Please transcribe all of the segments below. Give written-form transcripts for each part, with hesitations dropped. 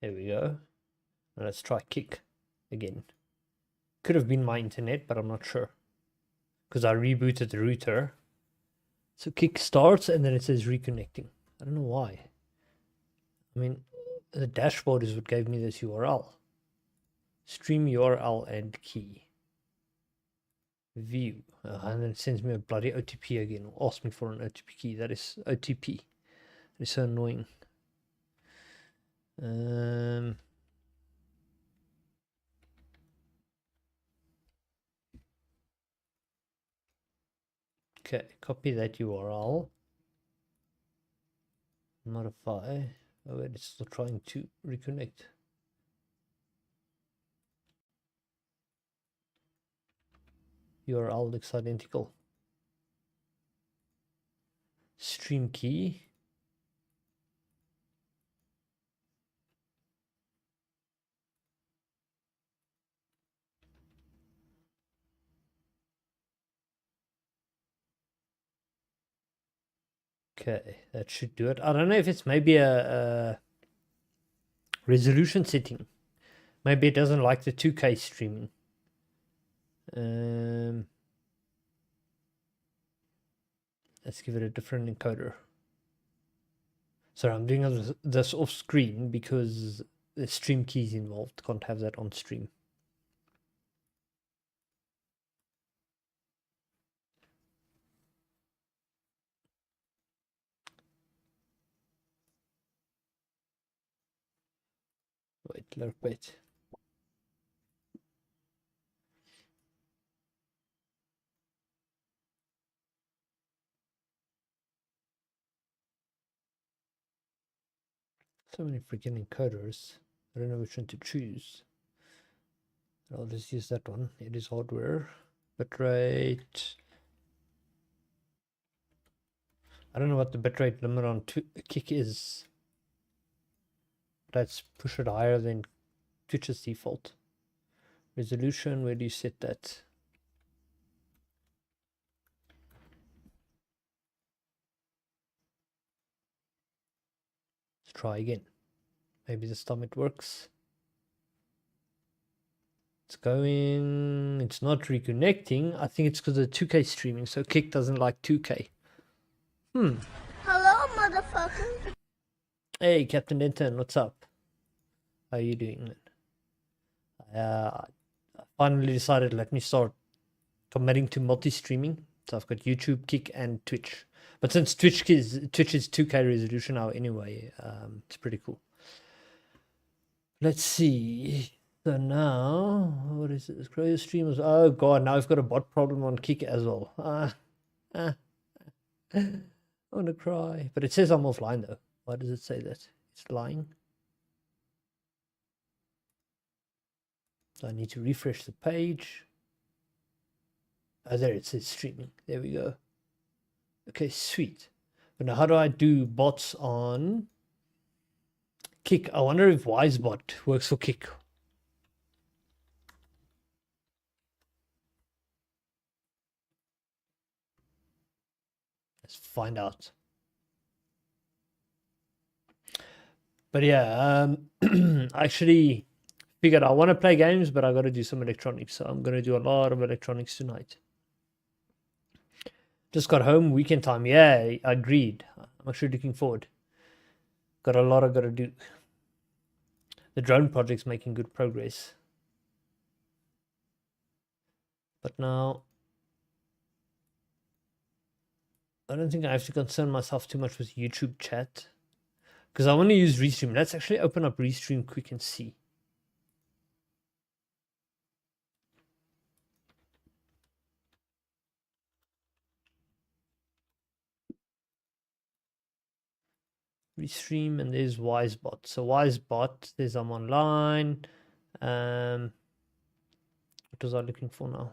There we go. Now let's try Kick again. Could have been my internet, but I'm not sure. Because I rebooted the router. So Kick starts and then it says reconnecting. I don't know why. I mean, the dashboard is what gave me this URL. Stream URL and key. View. And then it sends me a bloody OTP again. Or asks me for an OTP key. That is OTP. That is so annoying. Okay, copy that URL. Modify. Oh wait, it's still trying to reconnect. URL looks identical. Stream key. Okay, that should do it. I don't know if it's maybe a resolution setting. Maybe it doesn't like the 2K streaming. Let's give it a different encoder. Sorry, I'm doing this off screen because the stream key is involved. Can't have that on stream. Wait. So many freaking encoders. I don't know which one to choose. I'll just use that one. It is hardware. Bitrate. I don't know what the bitrate limit on Kick is. Let's push it higher than Twitch's default. Resolution, where do you set that? Let's try again. Maybe this time it works. It's going. It's not reconnecting. I think it's because of 2K streaming. So Kick doesn't like 2K. Hello, motherfucker. Hey, Captain Denton, what's up? How are you doing? I finally decided let me start committing to multi-streaming. So I've got YouTube, Kick, and Twitch. But since Twitch is 2K resolution now anyway, it's pretty cool. Let's see. So now, what is it? Grow your streamers. Oh god, now I've got a bot problem on Kick as well. I want to cry. But it says I'm offline though. Why does it say that? It's lying. So I need to refresh the page. Oh, there it says streaming. There we go. Okay, sweet. But now how do I do bots on Kick? I wonder if WiseBot works for Kick. Let's find out. But yeah, I actually figured I want to play games, but I got to do some electronics. So I'm going to do a lot of electronics tonight. Just got home, weekend time. Yeah, I agreed. I'm actually looking forward. Got a lot I got to do. The drone project's making good progress. But now, I don't think I have to concern myself too much with YouTube chat. Because I want to use Restream. Let's actually open up Restream quick and see. Restream, and there's WiseBot. So WiseBot, there's I'm online. What was I looking for now?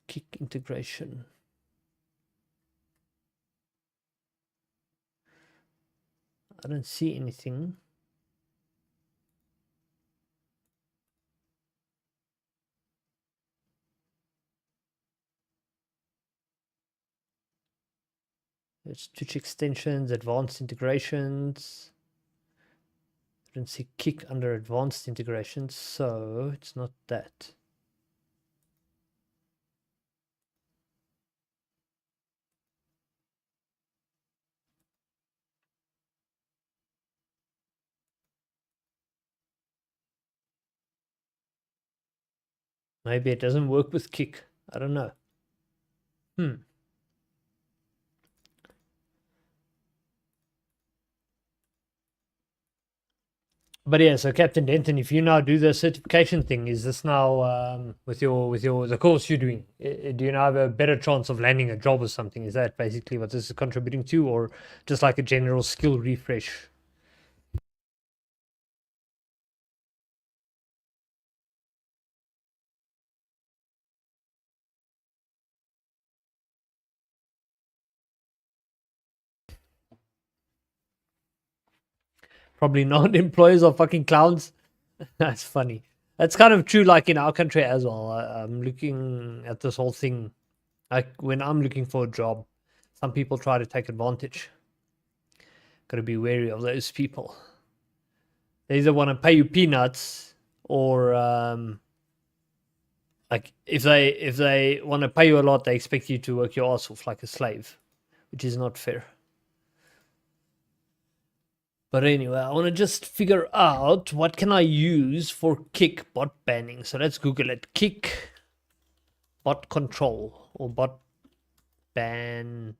Kick integration. I don't see anything. There's Twitch extensions, advanced integrations. Didn't see kick under advanced integration, so it's not that. Maybe it doesn't work with kick. I don't know. But yeah, so Captain Denton, if you now do the certification thing, is this now with the course you're doing? Do you now have a better chance of landing a job or something? Is that basically what this is contributing to, or just like a general skill refresh? Probably not. Employers are fucking clowns. That's funny. That's kind of true, like in our country as well. I'm looking at this whole thing. Like when I'm looking for a job, some people try to take advantage. Got to be wary of those people. They either want to pay you peanuts, or like if they want to pay you a lot, they expect you to work your ass off like a slave, which is not fair. But anyway, I want to just figure out what can I use for kick bot banning. So let's Google it. Kick bot control or bot ban.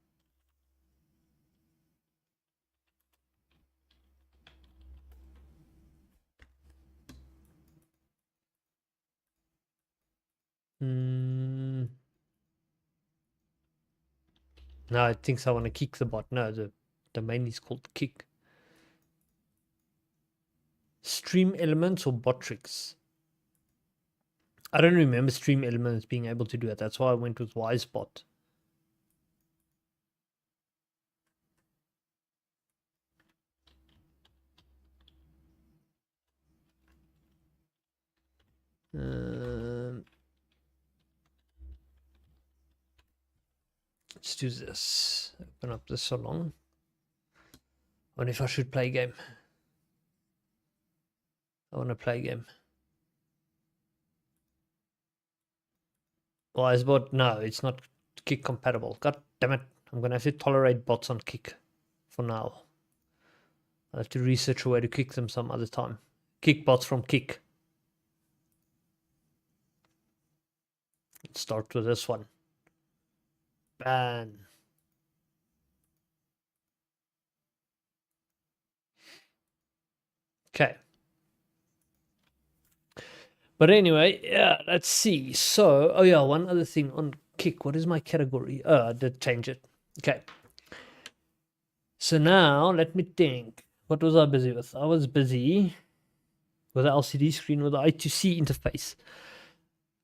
No, it thinks I want to kick the bot. No, the domain is called kick. Stream elements or bot tricks. I don't remember stream elements being able to do it. That's why I went with Wisebot. Let's do this. Open up this so long. I wonder if I should play a game. I want to play a game. Wisebot, no, it's not Kick compatible. God damn it. I'm going to have to tolerate bots on Kick for now. I'll have to research a way to kick them some other time. Kick bots from Kick. Let's start with this one. Ban. Okay. But anyway, yeah, let's see. So, oh yeah, one other thing on Kick. What is my category? Oh, I did change it. Okay. So now, let me think. What was I busy with? I was busy with the LCD screen with the i2c interface.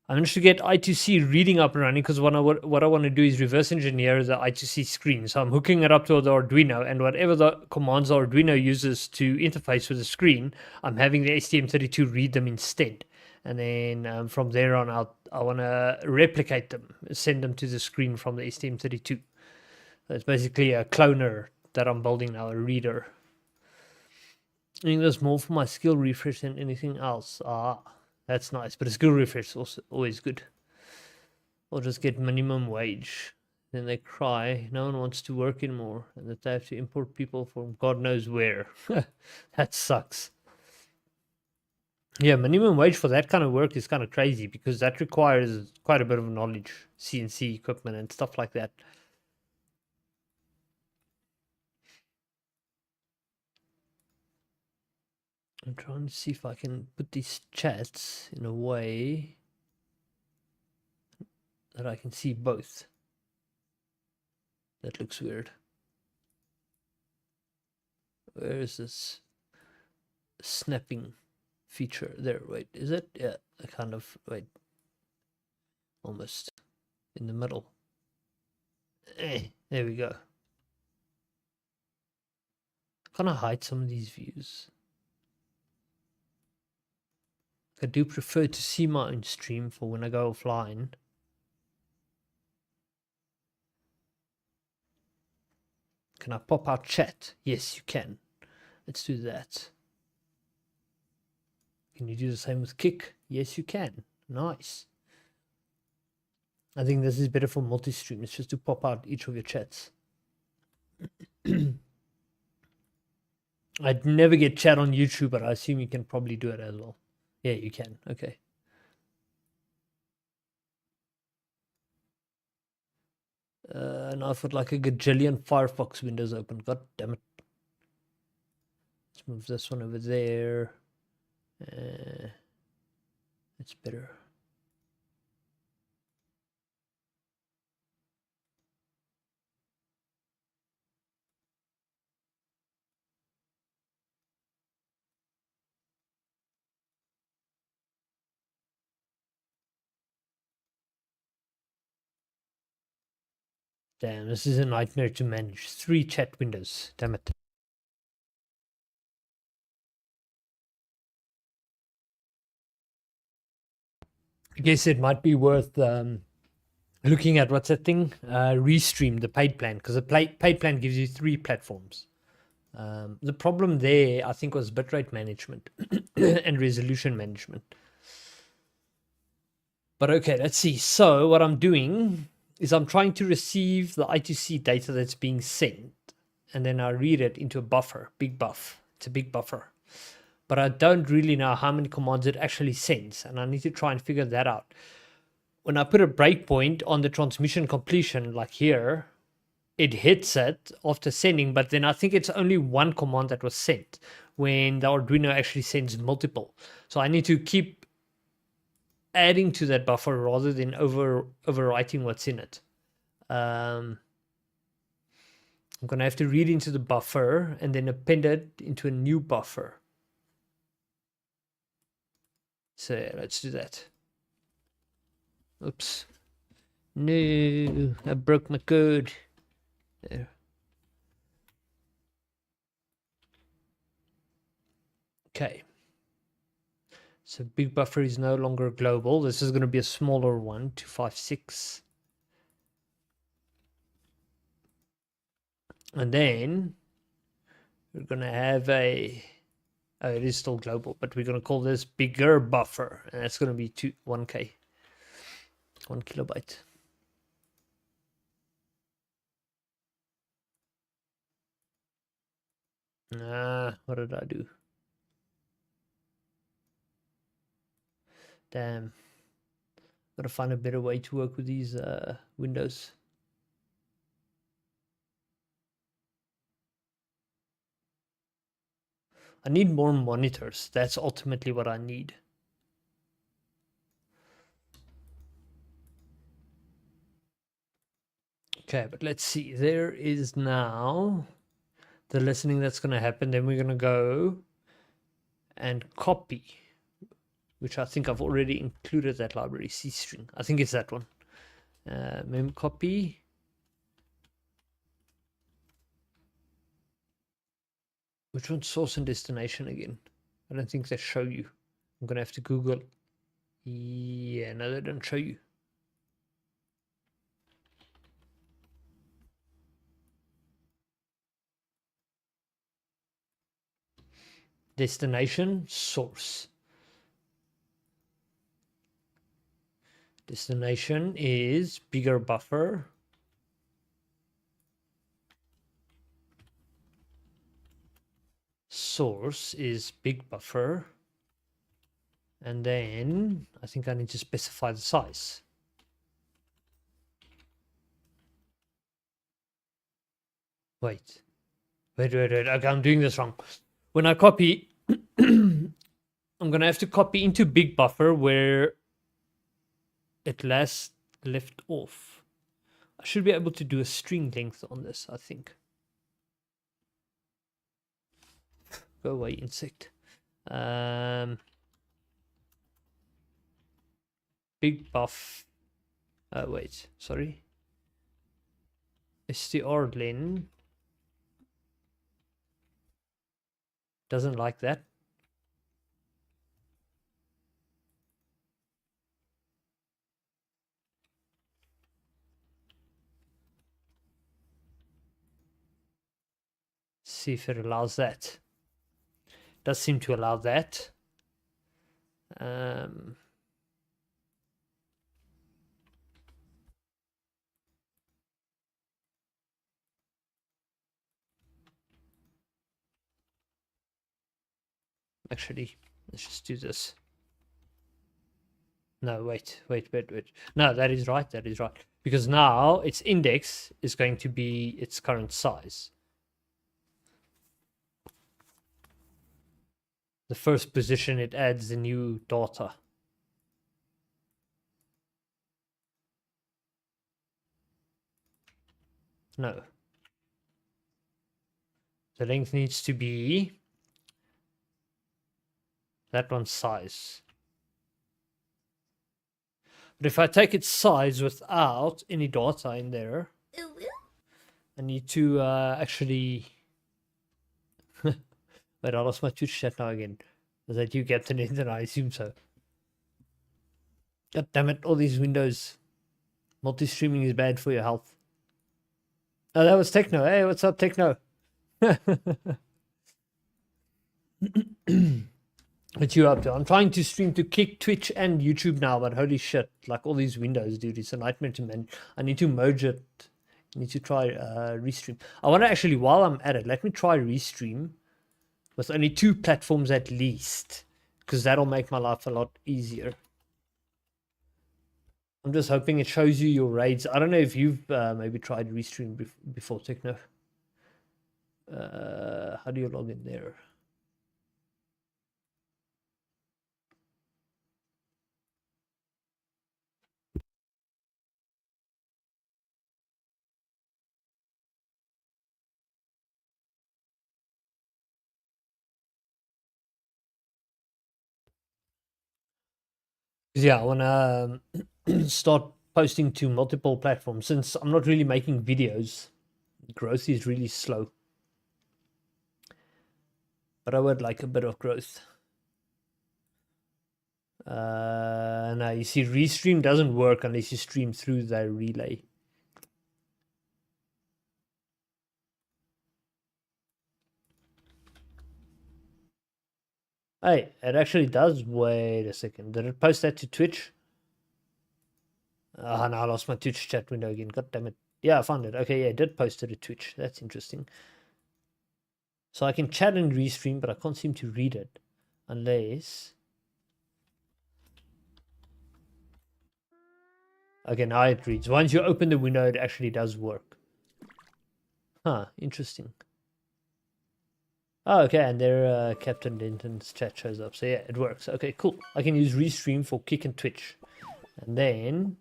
I managed to get i2c reading up and running because what I want to do is reverse engineer the i2c screen. So I'm hooking it up to the Arduino, and whatever the commands the Arduino uses to interface with the screen, I'm having the STM32 read them instead. And then from there on out, I want to replicate them, send them to the screen from the STM32. So it's basically a cloner that I'm building now, a reader. I think there's more for my skill refresh than anything else. That's nice, but a skill refresh is also always good. Or just get minimum wage. Then they cry, no one wants to work anymore, and that they have to import people from God knows where. That sucks. Yeah, minimum wage for that kind of work is kind of crazy because that requires quite a bit of knowledge, CNC equipment and stuff like that. I'm trying to see if I can put these chats in a way that I can see both. That looks weird. Where is this snapping feature? There, wait, is it? Yeah, I kind of, wait. Almost in the middle. There we go. Can I hide some of these views? I do prefer to see my own stream for when I go offline. Can I pop out chat? Yes, you can. Let's do that. Can you do the same with Kick? Yes, you can. Nice. I think this is better for multi-stream. It's just to pop out each of your chats. I'd never get chat on YouTube, but I assume you can probably do it as well. Yeah, you can. Okay. And I've got like a gajillion Firefox windows open. God damn it. Let's move this one over there. It's better. Damn, this is a nightmare to manage. 3 chat windows. Damn it. I guess it might be worth looking at what's that thing? Restream, the paid plan, because the paid plan gives you 3 platforms. The problem there, I think, was bitrate management and resolution management. But okay, let's see. So what I'm doing is I'm trying to receive the i2c data that's being sent, and then I read it into a buffer, big buff. It's a big buffer. But I don't really know how many commands it actually sends, and I need to try and figure that out. When I put a breakpoint on the transmission completion, like here, it hits it after sending, but then I think it's only one command that was sent when the Arduino actually sends multiple. So I need to keep adding to that buffer rather than overwriting what's in it. I'm going to have to read into the buffer and then append it into a new buffer. So yeah, let's do that. Oops. No, I broke my code. There. Okay. So big buffer is no longer global. This is going to be a smaller one, 256. And then we're going to have a... Oh, it is still global, but we're going to call this bigger buffer. And that's going to be 1K. 1 kilobyte. What did I do? Damn. Gotta find a better way to work with these windows. I need more monitors. That's ultimately what I need. Okay, but let's see. There is now the listening that's going to happen. Then we're going to go and copy, which I think I've already included that library, C string. I think it's that one. Mem copy. Which one's source and destination again? I don't think they show you. I'm going to have to Google. Yeah, no, they don't show you. Destination, source. Destination is bigger buffer. Source is big buffer. And then I think I need to specify the size. Wait. Okay, I'm doing this wrong. When I copy, I'm going to have to copy into big buffer where it last left off. I should be able to do a string length on this, I think. Go away, insect. Big buff. Wait, sorry. strlen doesn't like that. See if it allows that. Does seem to allow that. Um, actually, let's just do this. No, wait. No, that is right. That is right. Because now its index is going to be its current size. The first position, it adds the new data. No. The length needs to be that one's size. But if I take its size without any data in there, I need to actually... Wait, I lost my Twitch chat now again. Is that you, Captain Ethan? I assume so. God damn it, all these windows. Multi-streaming is bad for your health. Oh, that was Techno. Hey, what's up, Techno? What you up to? I'm trying to stream to Kick, Twitch, and YouTube now, but holy shit, like all these windows, dude, it's a nightmare to manage. I need to merge it. I need to try restream. I want to actually, while I'm at it, let me try restream with only 2 platforms at least, because that'll make my life a lot easier. I'm just hoping it shows you your raids. I don't know if you've maybe tried restream before, Techno. How do you log in there? Yeah, I want to start posting to multiple platforms since I'm not really making videos. Growth is really slow. But I would like a bit of growth. Now you see restream doesn't work unless you stream through the relay. Hey, it actually does. Wait a second. Did it post that to Twitch? Ah, now I lost my Twitch chat window again. God damn it. Yeah, I found it. Okay, yeah, it did post it to Twitch. That's interesting. So I can chat and restream, but I can't seem to read it. Unless... Okay, now it reads. Once you open the window, it actually does work. Huh, interesting. Oh, okay, and there Captain Denton's chat shows up. So yeah, it works. Okay, cool. I can use Restream for Kick and Twitch. And then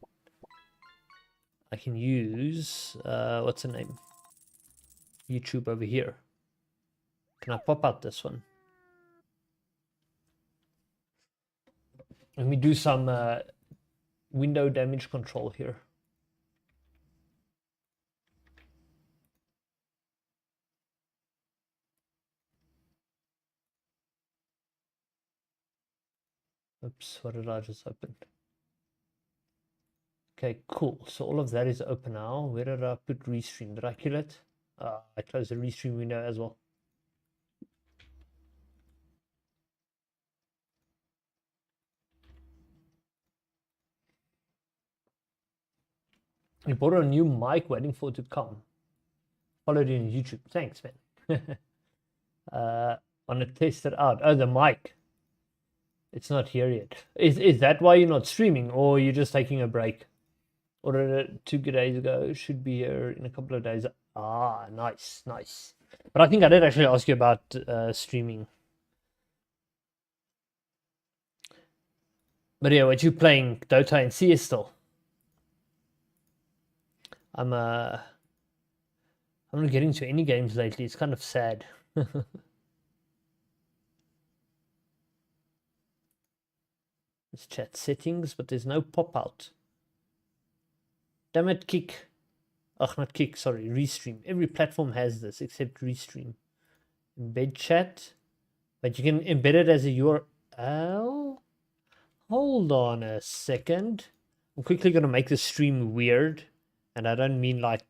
I can use, what's the name? YouTube over here. Can I pop out this one? Let me do some window damage control here. Oops, what did I just open? Okay, cool. So all of that is open now. Where did I put Restream? Did I kill it? I closed the Restream window as well. You bought a new mic, waiting for it to come. Followed you on YouTube. Thanks, man. Want to test it out. Oh, the mic. It's not here yet. Is that why you're not streaming, or you're just taking a break? Ordered it 2 days ago. Should be here in a couple of days. Ah, nice, nice. But I think I did actually ask you about streaming. But yeah, what you playing? Dota and CS still? I'm not getting to any games lately. It's kind of sad. Let's chat settings, but there's no pop out. Damn it, Kick. Ugh, not Kick, sorry, Restream. Every platform has this except Restream. Embed chat, but you can embed it as a URL. Hold on a second. I'm quickly going to make the stream weird. And I don't mean like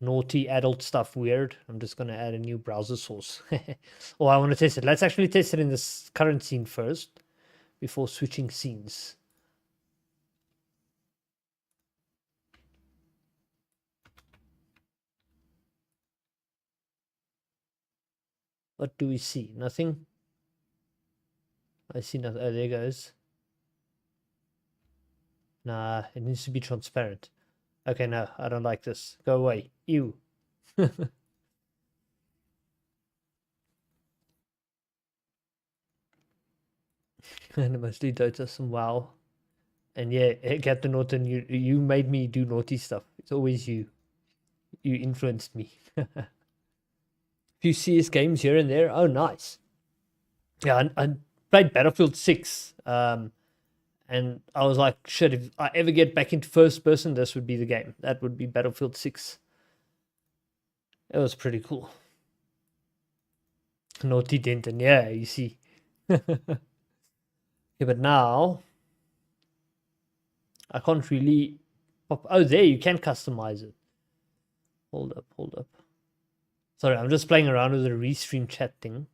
naughty adult stuff weird. I'm just going to add a new browser source. Oh, I want to test it. Let's actually test it in this current scene first. before switching scenes. What do we see? Nothing? I see nothing. Oh, there goes. Nah, it needs to be transparent. Okay, no, I don't like this. Go away. Ew. And mostly Dota, some WoW. And yeah, Captain Norton, you made me do naughty stuff. It's always you. You influenced me. Few CS games here and there. Oh, nice. Yeah, I played Battlefield 6. And I was like, shit, if I ever get back into first person, this would be the game. That would be Battlefield 6. It was pretty cool. Naughty Denton, yeah, you see. Yeah, but now I can't really pop. Oh, there, you can customize it. Hold up. Sorry, I'm just playing around with the restream chat thing.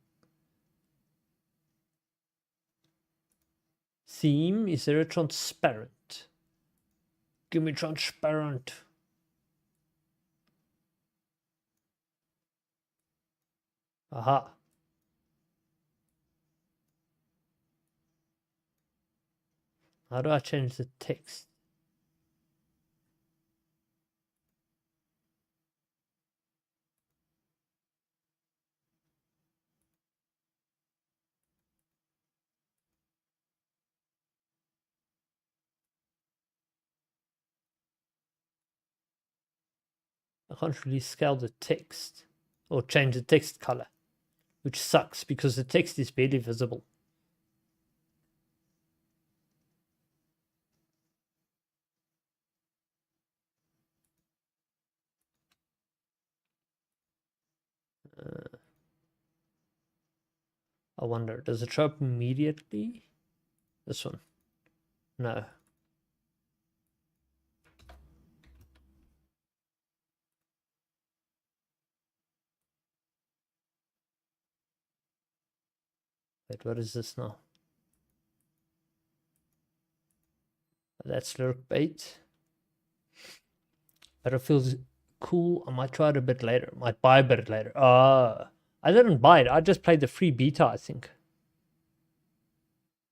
Theme, is there a transparent? Give me transparent. Aha. How do I change the text? I can't really scale the text or change the text color, which sucks because the text is barely visible. I wonder, does it show up immediately? This one. No. Wait, what is this now? That's lurk bait. Battlefield's cool. I might try it a bit later. Might buy a bit later. I didn't buy it. I just played the free beta, I think.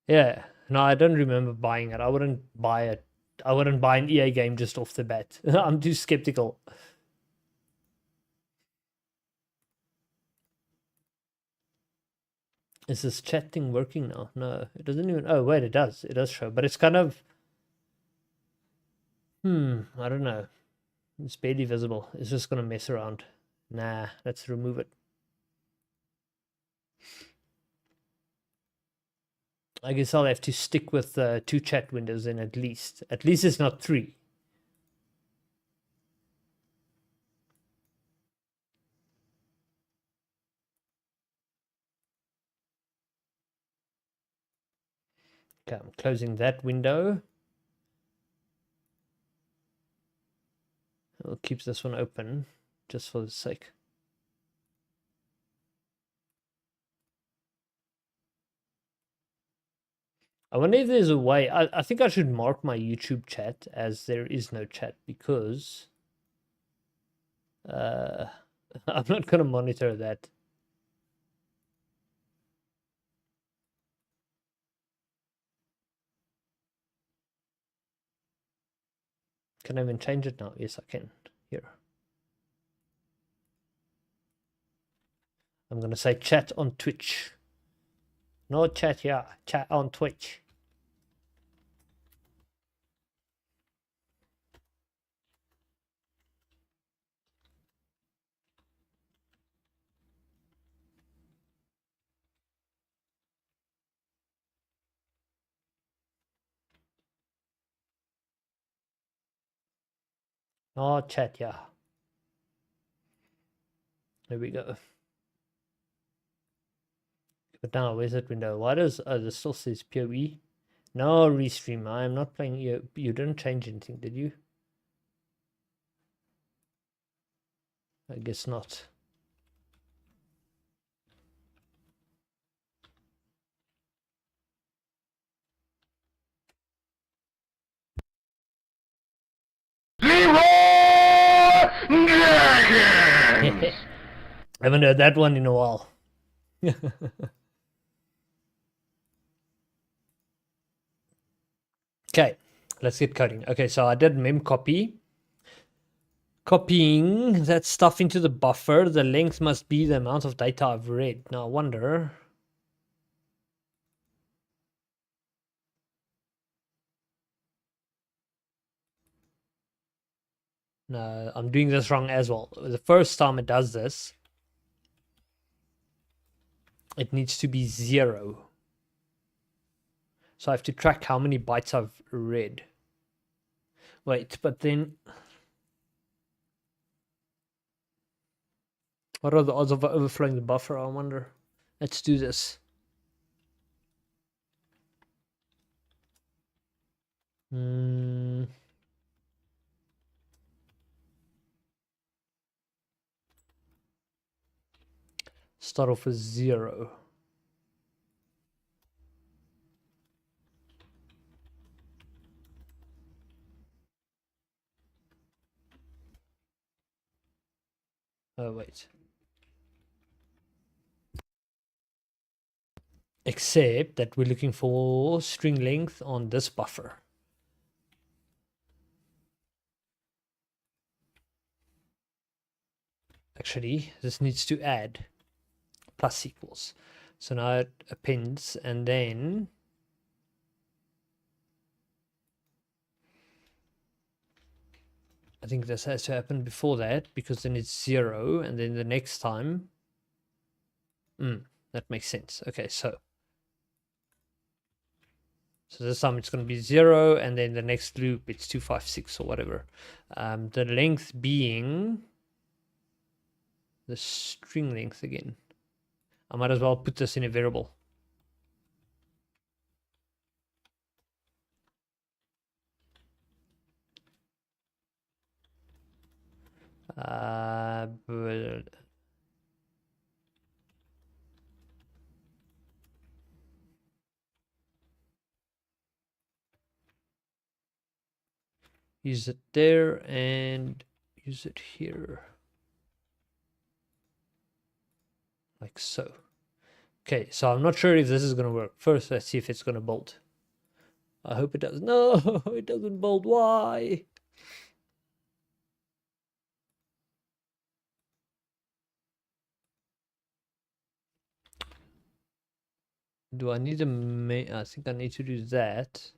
Yeah. No, I don't remember buying it. I wouldn't buy it. I wouldn't buy an EA game just off the bat. I'm too skeptical. Is this chat thing working now? No, it doesn't even. Oh, wait, it does. It does show. But it's kind of. I don't know. It's barely visible. It's just going to mess around. Nah, let's remove it. I guess I'll have to stick with 2 chat windows in at least. At least it's not 3. Okay, I'm closing that window. I'll keep this one open just for the sake. I wonder if there's a way. I think I should mark my YouTube chat as there is no chat because I'm not going to monitor that. Can I even change it now? Yes, I can. Here. I'm going to say chat on Twitch. No chat here. Chat on Twitch. No chat here. There we go. But now, where's that window? Why does... Oh, this still says PoE. No, restream. I am not playing... You didn't change anything, did you? I guess not. I haven't heard that one in a while. Okay, let's get coding. Okay, so I did mem copy. Copying that stuff into the buffer, the length must be the amount of data I've read. Now I wonder... No, I'm doing this wrong as well. The first time it does this, it needs to be 0. So I have to track how many bytes I've read. Wait, but then... What are the odds of overflowing the buffer, I wonder? Let's do this. Start off with 0. Oh, wait. Except that we're looking for string length on this buffer. Actually, this needs to add plus equals. So now it appends, and then I think this has to happen before that, because then it's 0, and then the next time that makes sense. Okay, so this time it's going to be 0, and then the next loop it's 256 or whatever. The length being the string length again. I might as well put this in a variable. But use it there and use it here. Like so. Okay, so I'm not sure if this is going to work. First, let's see if it's going to bolt. I hope it does. No, it doesn't bolt. Why? Do I need a I think I need to do that.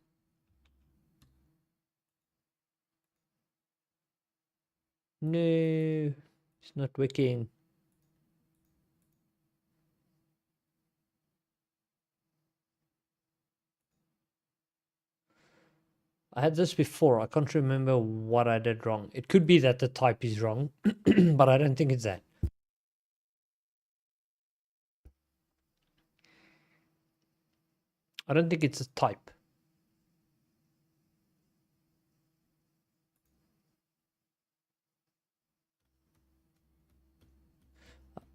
No, it's not working. I had this before. I can't remember what I did wrong. It could be that the type is wrong, but I don't think it's that. I don't think it's a type.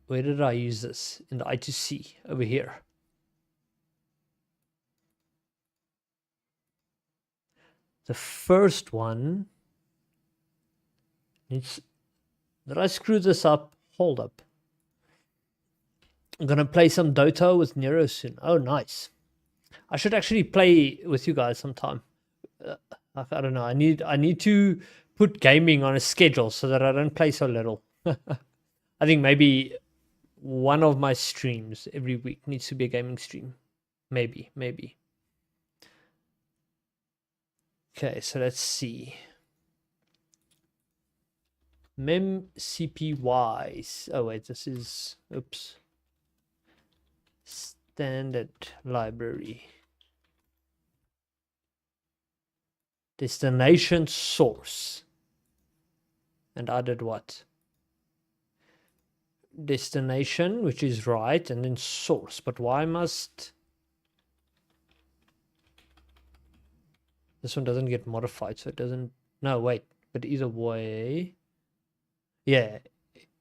Where did I use this? In the i2c over here. The first one needs... Did I screw this up? Hold up. I'm gonna play some Dota with Nero soon. Oh, nice. I should actually play with you guys sometime. I don't know. I need to put gaming on a schedule so that I don't play so little. I think maybe one of my streams every week needs to be a gaming stream. Maybe. Okay, so let's see. Mem cpy. Oh wait, this is oops. Standard library. Destination source. And I did what? Destination, which is right, and then source. But why must... This one doesn't get modified, so it doesn't... No, wait. But either way... Yeah,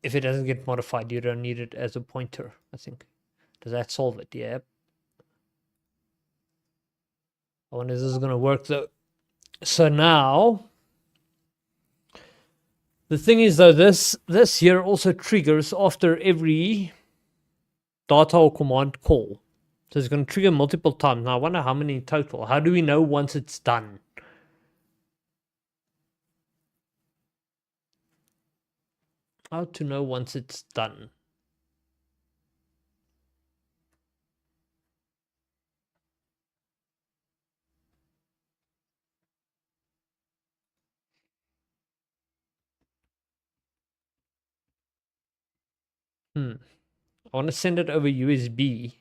if it doesn't get modified, you don't need it as a pointer, I think. Does that solve it? Yeah. I wonder if this is going to work, though. So now... The thing is though, this here also triggers after every data or command call. So it's going to trigger multiple times. Now I wonder how many in total. How do we know once it's done? How to know once it's done? I want to send it over USB.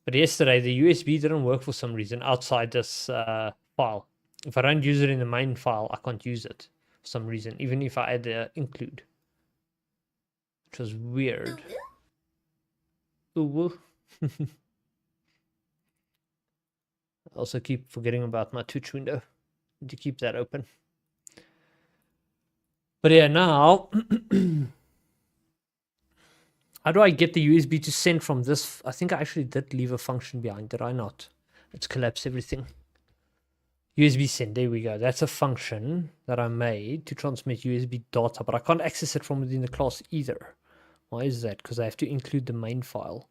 But yesterday, the USB didn't work for some reason outside this file. If I don't use it in the main file, I can't use it for some reason, even if I add the include. Which was weird. Ooh. I also keep forgetting about my Twitch window. Need to keep that open. But yeah, now... how do I get the USB to send from this? I think I actually did leave a function behind, did I not? Let's collapse everything. USB send, there we go. That's a function that I made to transmit USB data, but I can't access it from within the class either. Why is that? Because I have to include the main file.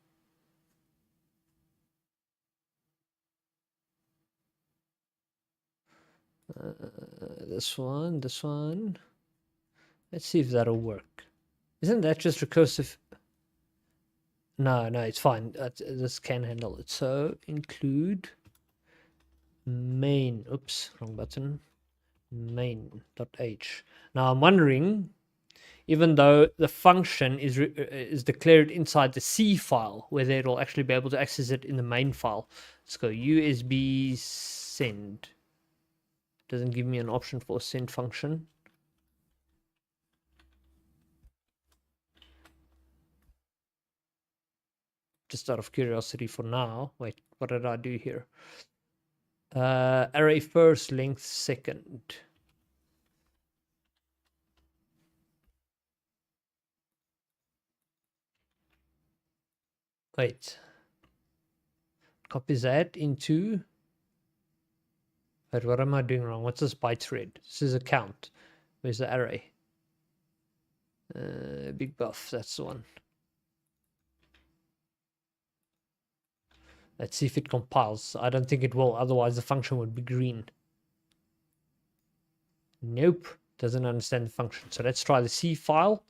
This one. Let's see if that'll work. Isn't that just recursive? No, it's fine. This can handle it. So include main. Oops, wrong button. Main.h. Now I'm wondering, even though the function is declared inside the C file, whether it'll actually be able to access it in the main file. Let's go USB send. Doesn't give me an option for a send function. Just out of curiosity for now. Wait, what did I do here? Array first, length second. Wait. Copy that into... Wait, what am I doing wrong? What's this byte thread? This is a count. Where's the array? Big buff, that's the one. Let's see if it compiles. I don't think it will, otherwise the function would be green. Nope, doesn't understand the function. So let's try the C file.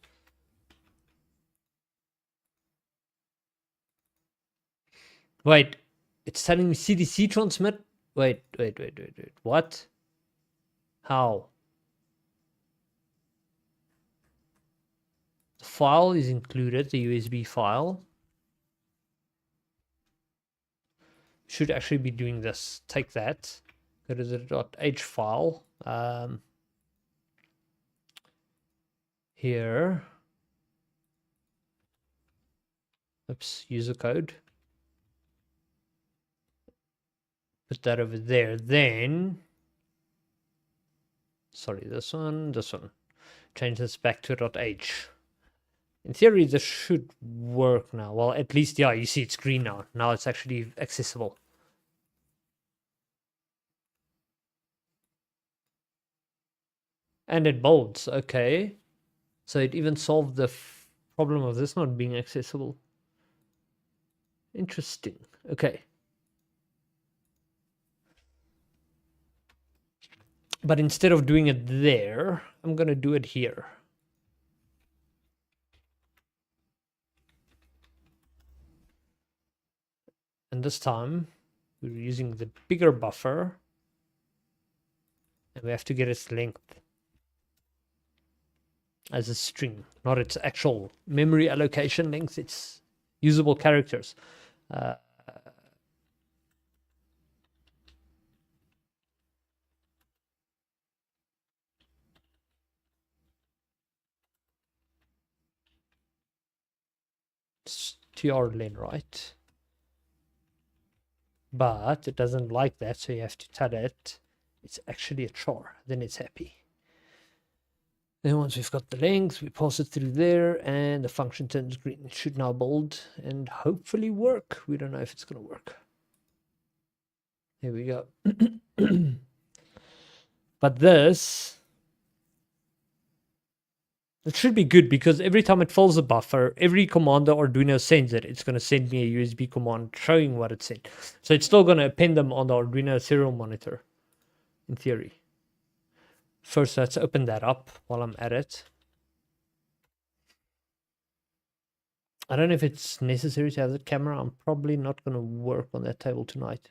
Wait, it's telling me CDC transmit? Wait. What? How? The file is included, the USB file. Should actually be doing this. Take that. Go to the .h file. Here. Oops, user code. Put that over there. Then, sorry, this one. Change this back to .h. In theory, this should work now. Well, at least, yeah, you see it's green now. Now it's actually accessible. And it bolds, okay. So it even solved the problem of this not being accessible. Interesting, okay. But instead of doing it there, I'm gonna do it here. And this time, we're using the bigger buffer. And we have to get its length as a string, not its actual memory allocation length, its usable characters. strlen, right? But it doesn't like that, so you have to tell it it's actually a char. Then it's happy. Then once we've got the length, we pass it through there, and the function turns green. It should now bold and hopefully work. We don't know if it's going to work. Here we go. But this It should be good because every time it fills the buffer, every command the Arduino sends it, it's going to send me a USB command showing what it sent. So it's still going to append them on the Arduino serial monitor, in theory. First, let's open that up while I'm at it. I don't know if it's necessary to have the camera. I'm probably not going to work on that table tonight.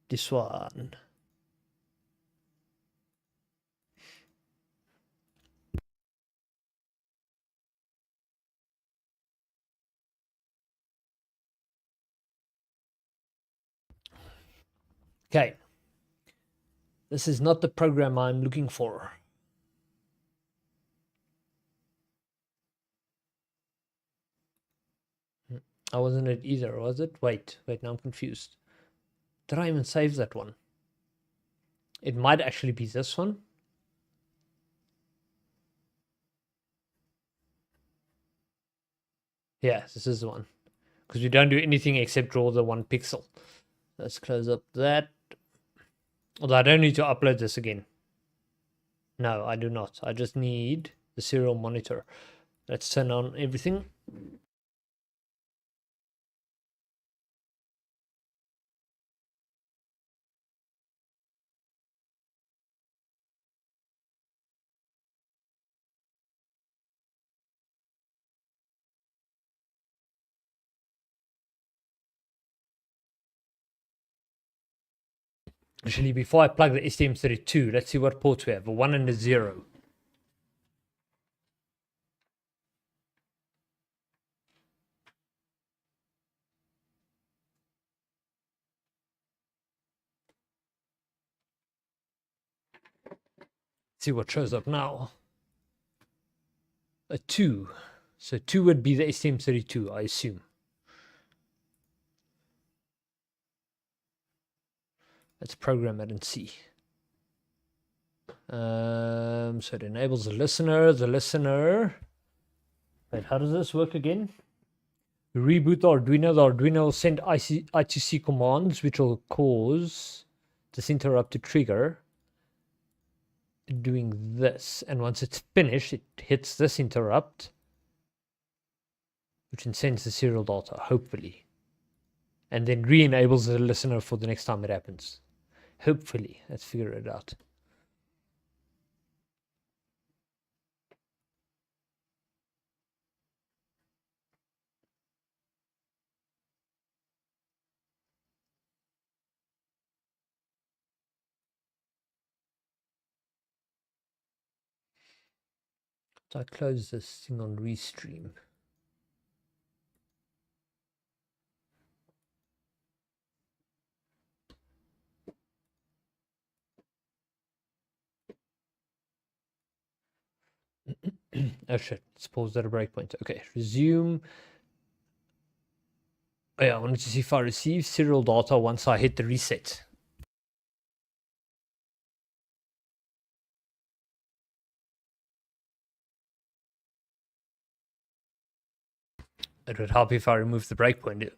This one. Okay. This is not the program I'm looking for. I wasn't it either, was it? Wait, now I'm confused. Did I even save that one? It might actually be this one. Yeah, this is the one. Because we don't do anything except draw the 1 pixel. Let's close up that. Although I don't need to upload this again. No, I do not. I just need the serial monitor. Let's turn on everything. Actually, before I plug the STM32, let's see what ports we have. A 1 and a 0. See what shows up now. A 2. So 2 would be the STM32, I assume. Let's program it and see. So it enables the listener. Wait, how does this work again? Reboot the Arduino. The Arduino will send i2c commands, which will cause this interrupt to trigger. Doing this, and once it's finished, it hits this interrupt, which then sends the serial data, hopefully, and then re-enables the listener for the next time it happens. Hopefully, let's figure it out. So I close this thing on Restream. Oh shit, let's pause at a breakpoint. Okay, resume. Oh yeah, I wanted to see if I receive serial data once I hit the reset. It would help if I remove the breakpoint.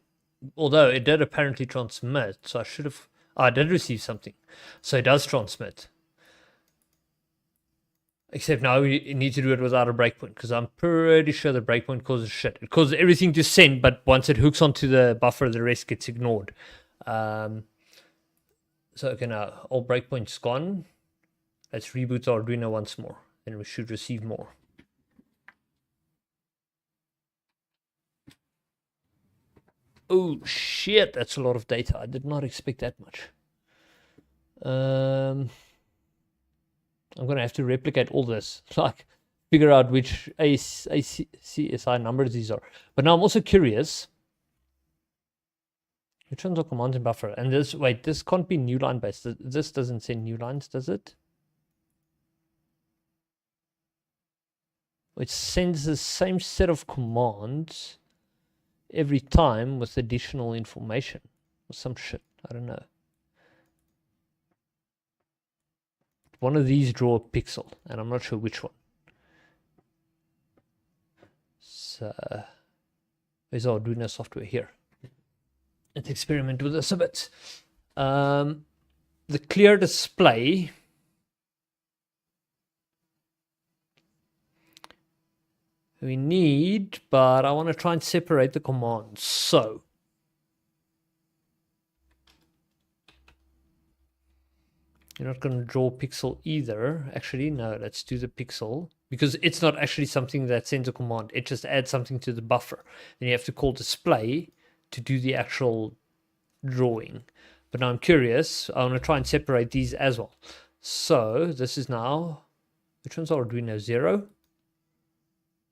Although it did apparently transmit, so I should have... Oh, I did receive something. So it does transmit. Except now we need to do it without a breakpoint, because I'm pretty sure the breakpoint causes shit. It causes everything to send, but once it hooks onto the buffer, the rest gets ignored. So okay, now all breakpoints gone. Let's reboot the Arduino once more, and we should receive more. Oh shit, that's a lot of data. I did not expect that much. I'm gonna have to replicate all this, like figure out which ACSI numbers these are. But now I'm also curious. Which ones are commands and buffer? And this, wait, this can't be new line based. This doesn't send new lines, does it? It sends the same set of commands every time with additional information or some shit. I don't know. One of these draw a pixel, and I'm not sure which one. So, there's our Arduino software here. Let's experiment with this a bit. The clear display we need, but I want to try and separate the commands. So you're not going to draw pixel either. Actually, no, let's do the pixel, because it's not actually something that sends a command. It just adds something to the buffer. Then you have to call display to do the actual drawing. But now I'm curious. I want to try and separate these as well. So this is now, which one's Arduino? 0.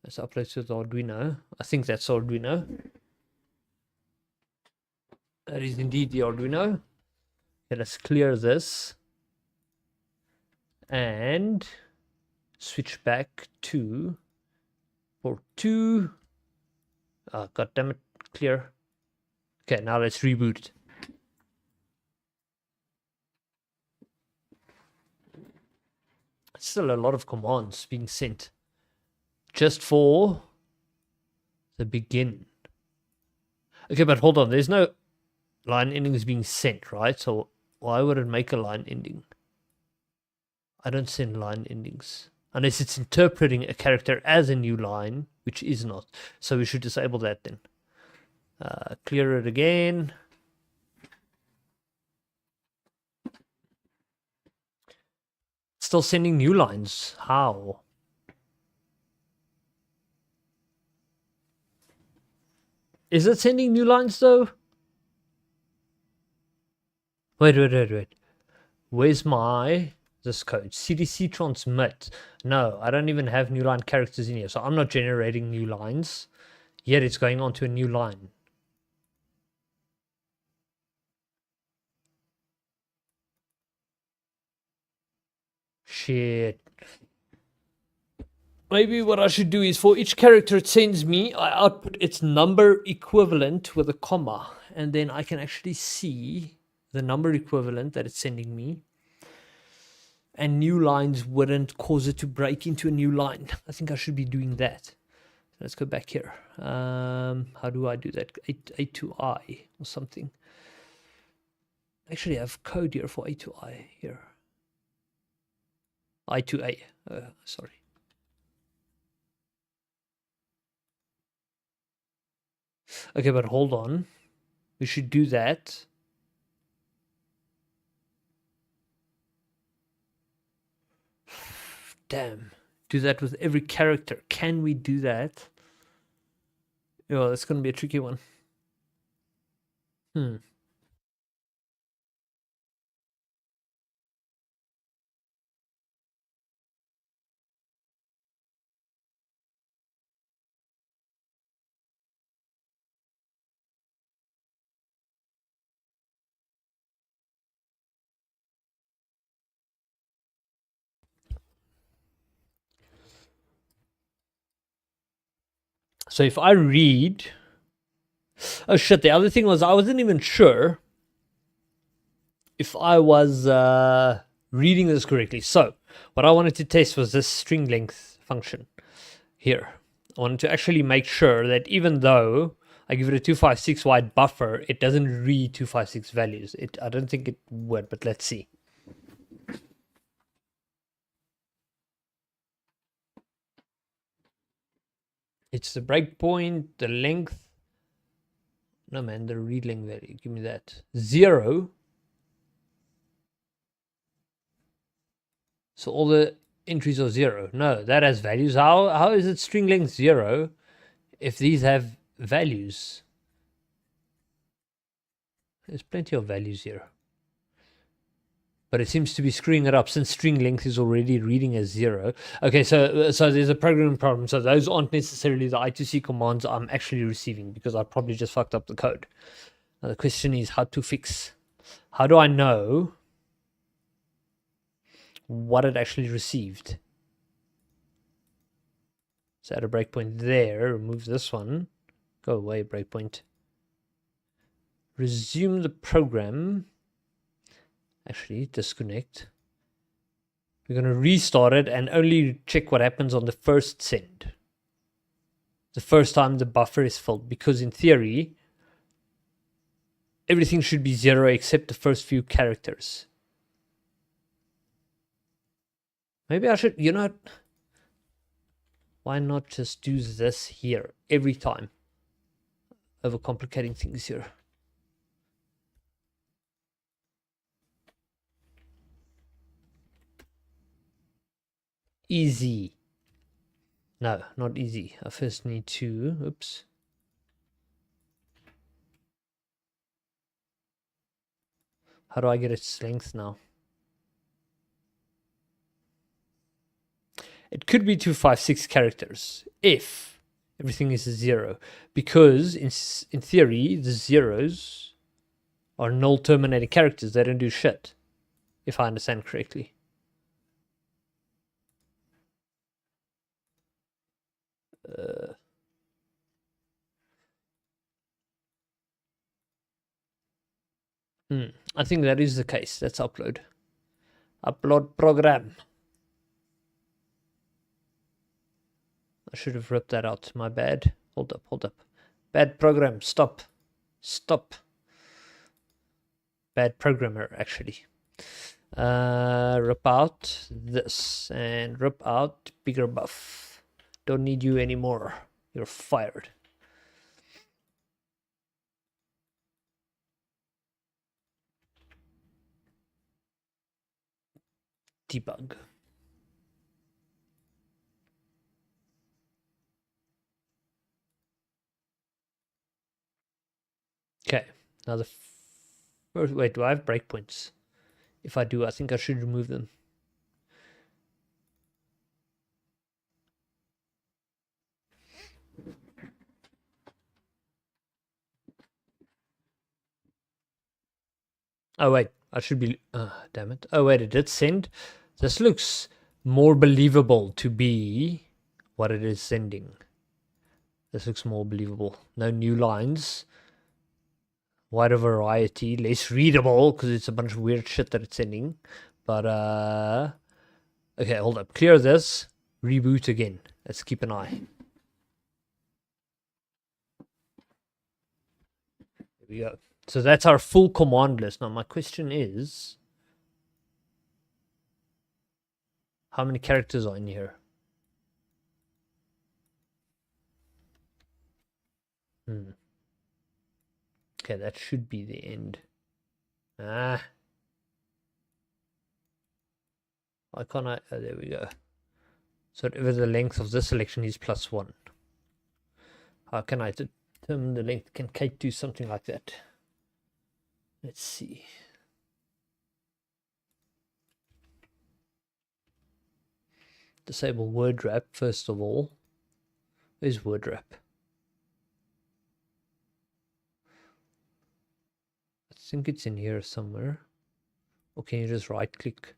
Let's upload to the Arduino. I think that's Arduino. That is indeed the Arduino. Okay, let's clear this and switch back to port 2. Oh, god damn it, clear. Okay, now let's reboot it. Still a lot of commands being sent just for the begin. Okay, but hold on, there's no line endings being sent, right? So why would it make a line ending? I don't send line endings unless it's interpreting a character as a new line, which is not. So we should disable that then. Clear it again. Still sending new lines. How? Is it sending new lines though? Wait. Where's my this code? CDC transmit. No, I don't even have new line characters in here, so I'm not generating new lines. Yet it's going on to a new line. Shit. Maybe what I should do is for each character it sends me, I output its number equivalent with a comma, and then I can actually see the number equivalent that it's sending me. And new lines wouldn't cause it to break into a new line. I think I should be doing that. Let's go back here. How do I do that? i2c or something. Actually, I have code here for i2c here. i2a. Sorry. Okay, but hold on. We should do that. Damn. Do that with every character. Can we do that? Oh, that's going to be a tricky one. So if I read... Oh shit, the other thing was I wasn't even sure if I was reading this correctly. So what I wanted to test was this string length function here. I wanted to actually make sure that even though I give it a 256 wide buffer, it doesn't read 256 values. I don't think it would, but let's see. It's the breakpoint, the length. No man, the read length value. Give me that. 0. So all the entries are 0. No, that has values. How is it string length 0 if these have values? There's plenty of values here. But it seems to be screwing it up since string length is already reading as 0. Okay, so there's a programming problem. So those aren't necessarily the i2c commands I'm actually receiving because I probably just fucked up the code. Now the question is how to fix. How do I know what it actually received? So add a breakpoint there, remove this one. Go away, breakpoint. Resume the program. Actually, disconnect. We're going to restart it and only check what happens on the first send. The first time the buffer is filled. Because in theory, everything should be 0 except the first few characters. Maybe I should, you know... Why not just do this here every time? Overcomplicating things here. Easy. No, not easy. I first need to, oops. How do I get its length now? It could be 256 characters if everything is a 0, because in theory the zeros are null terminated characters. They don't do shit, if I understand correctly. I think that is the case. Let's upload. Upload program. I should have ripped that out. My bad. Hold up. Bad program. Stop. Bad programmer, actually. Rip out this and rip out bigger buff. Don't need you anymore. You're fired. Debug. Okay, now the first, wait, do I have breakpoints? If I do, I think I should remove them. Oh wait, I should be, damn it. Oh wait, it did send. This looks more believable to be what it is sending. This looks more believable. No new lines. Wider variety, less readable because it's a bunch of weird shit that it's sending. But okay, hold up. Clear this. Reboot again. Let's keep an eye. There we go. So that's our full command list. Now my question is, how many characters are in here? Okay, that should be the end. Why can't I? Oh, there we go. So whatever the length of this selection is +1. How can I determine the length? Can Kate do something like that? Let's see. Disable word wrap first of all. Where's word wrap? I think it's in here somewhere. Or can you just right click?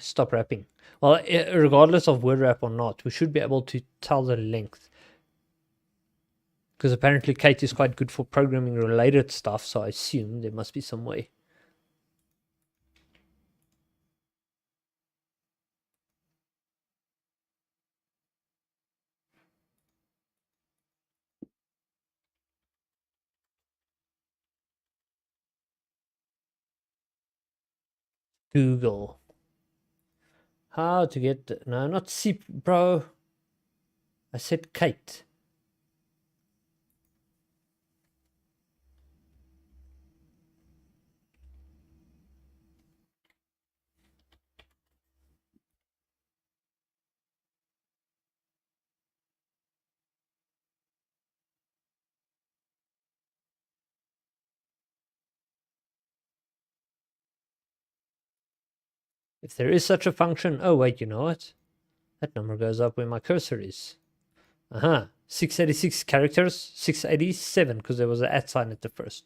Stop wrapping. Well, regardless of word wrap or not, we should be able to tell the length. Because apparently Kate is quite good for programming related stuff, so I assume there must be some way. Google. How to get the, no, not C, bro. I said Kate. If there is such a function, oh wait, you know what? That number goes up where my cursor is. 686 characters, 687 because there was an @ sign at the first.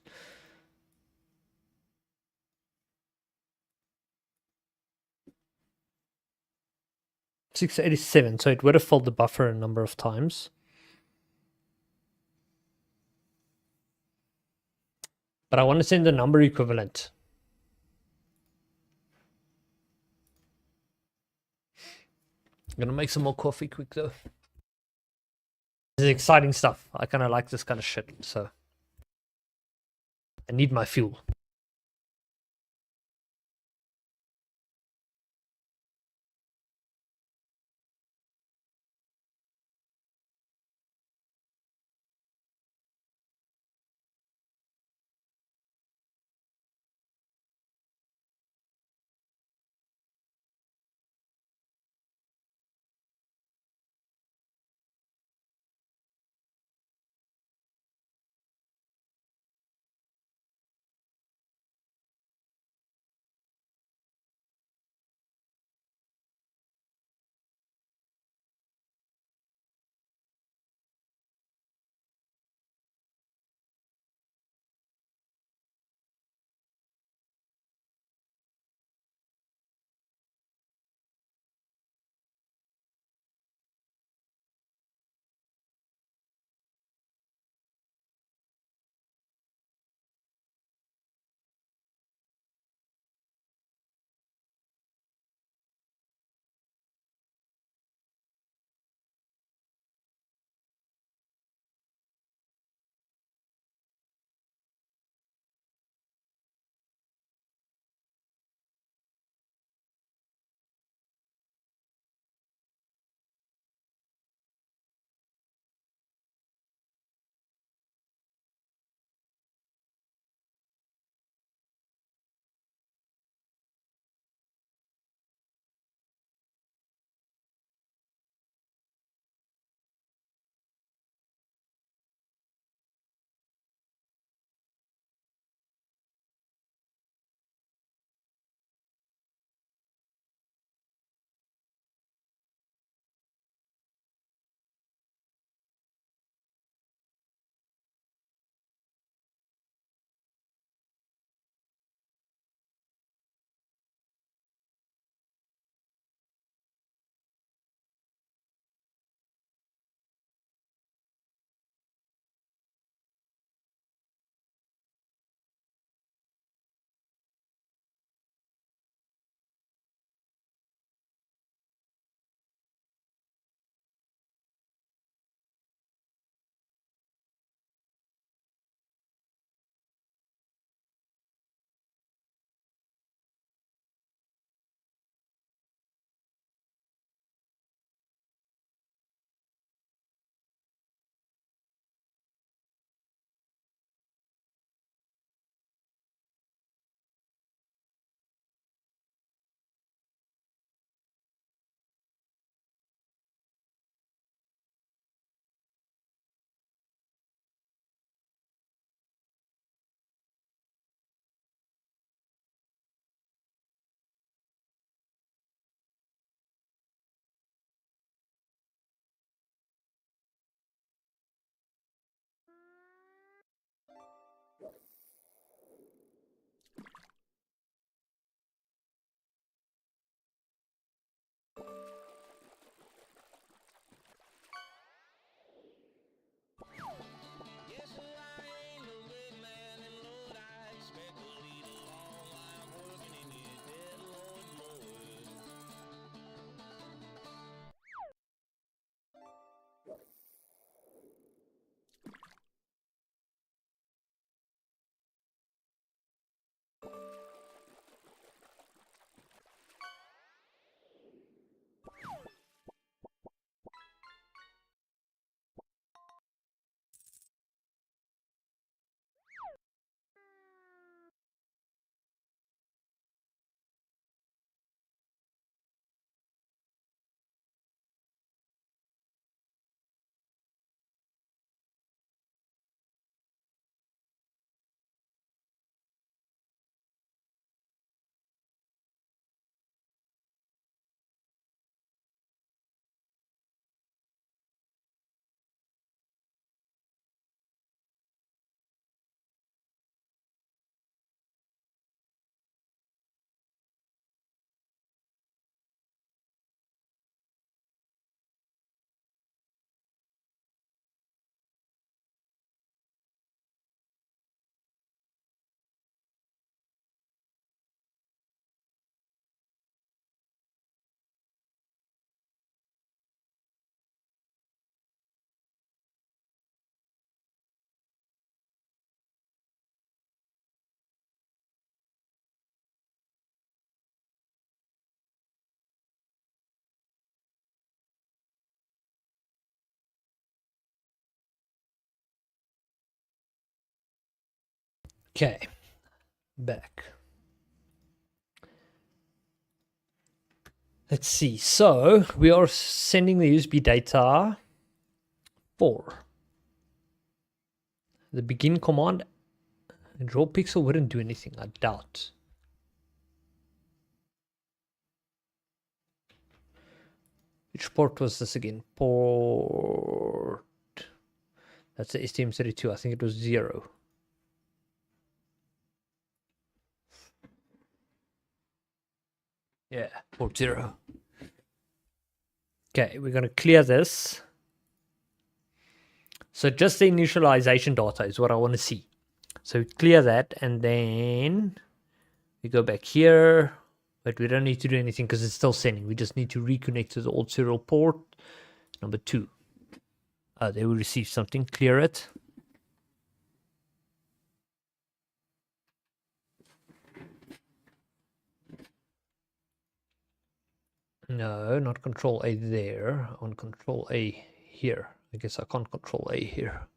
$687, so it would have filled the buffer a number of times. But I want to send the number equivalent. I'm gonna make some more coffee quick though. This is exciting stuff. I kind of like this kind of shit, so I need my fuel. Okay, back. Let's see. So we are sending the USB data for the begin command. And draw pixel wouldn't do anything, I doubt. Which port was this again? Port. That's the STM32. I think it was 0. Yeah, port 0. Okay, we're going to clear this. So just the initialization data is what I want to see. So clear that, and then we go back here, but we don't need to do anything because it's still sending. We just need to reconnect to the old serial port number 2. They will receive something. Clear it. No, not control A there. I want control A here. I guess I can't control A here.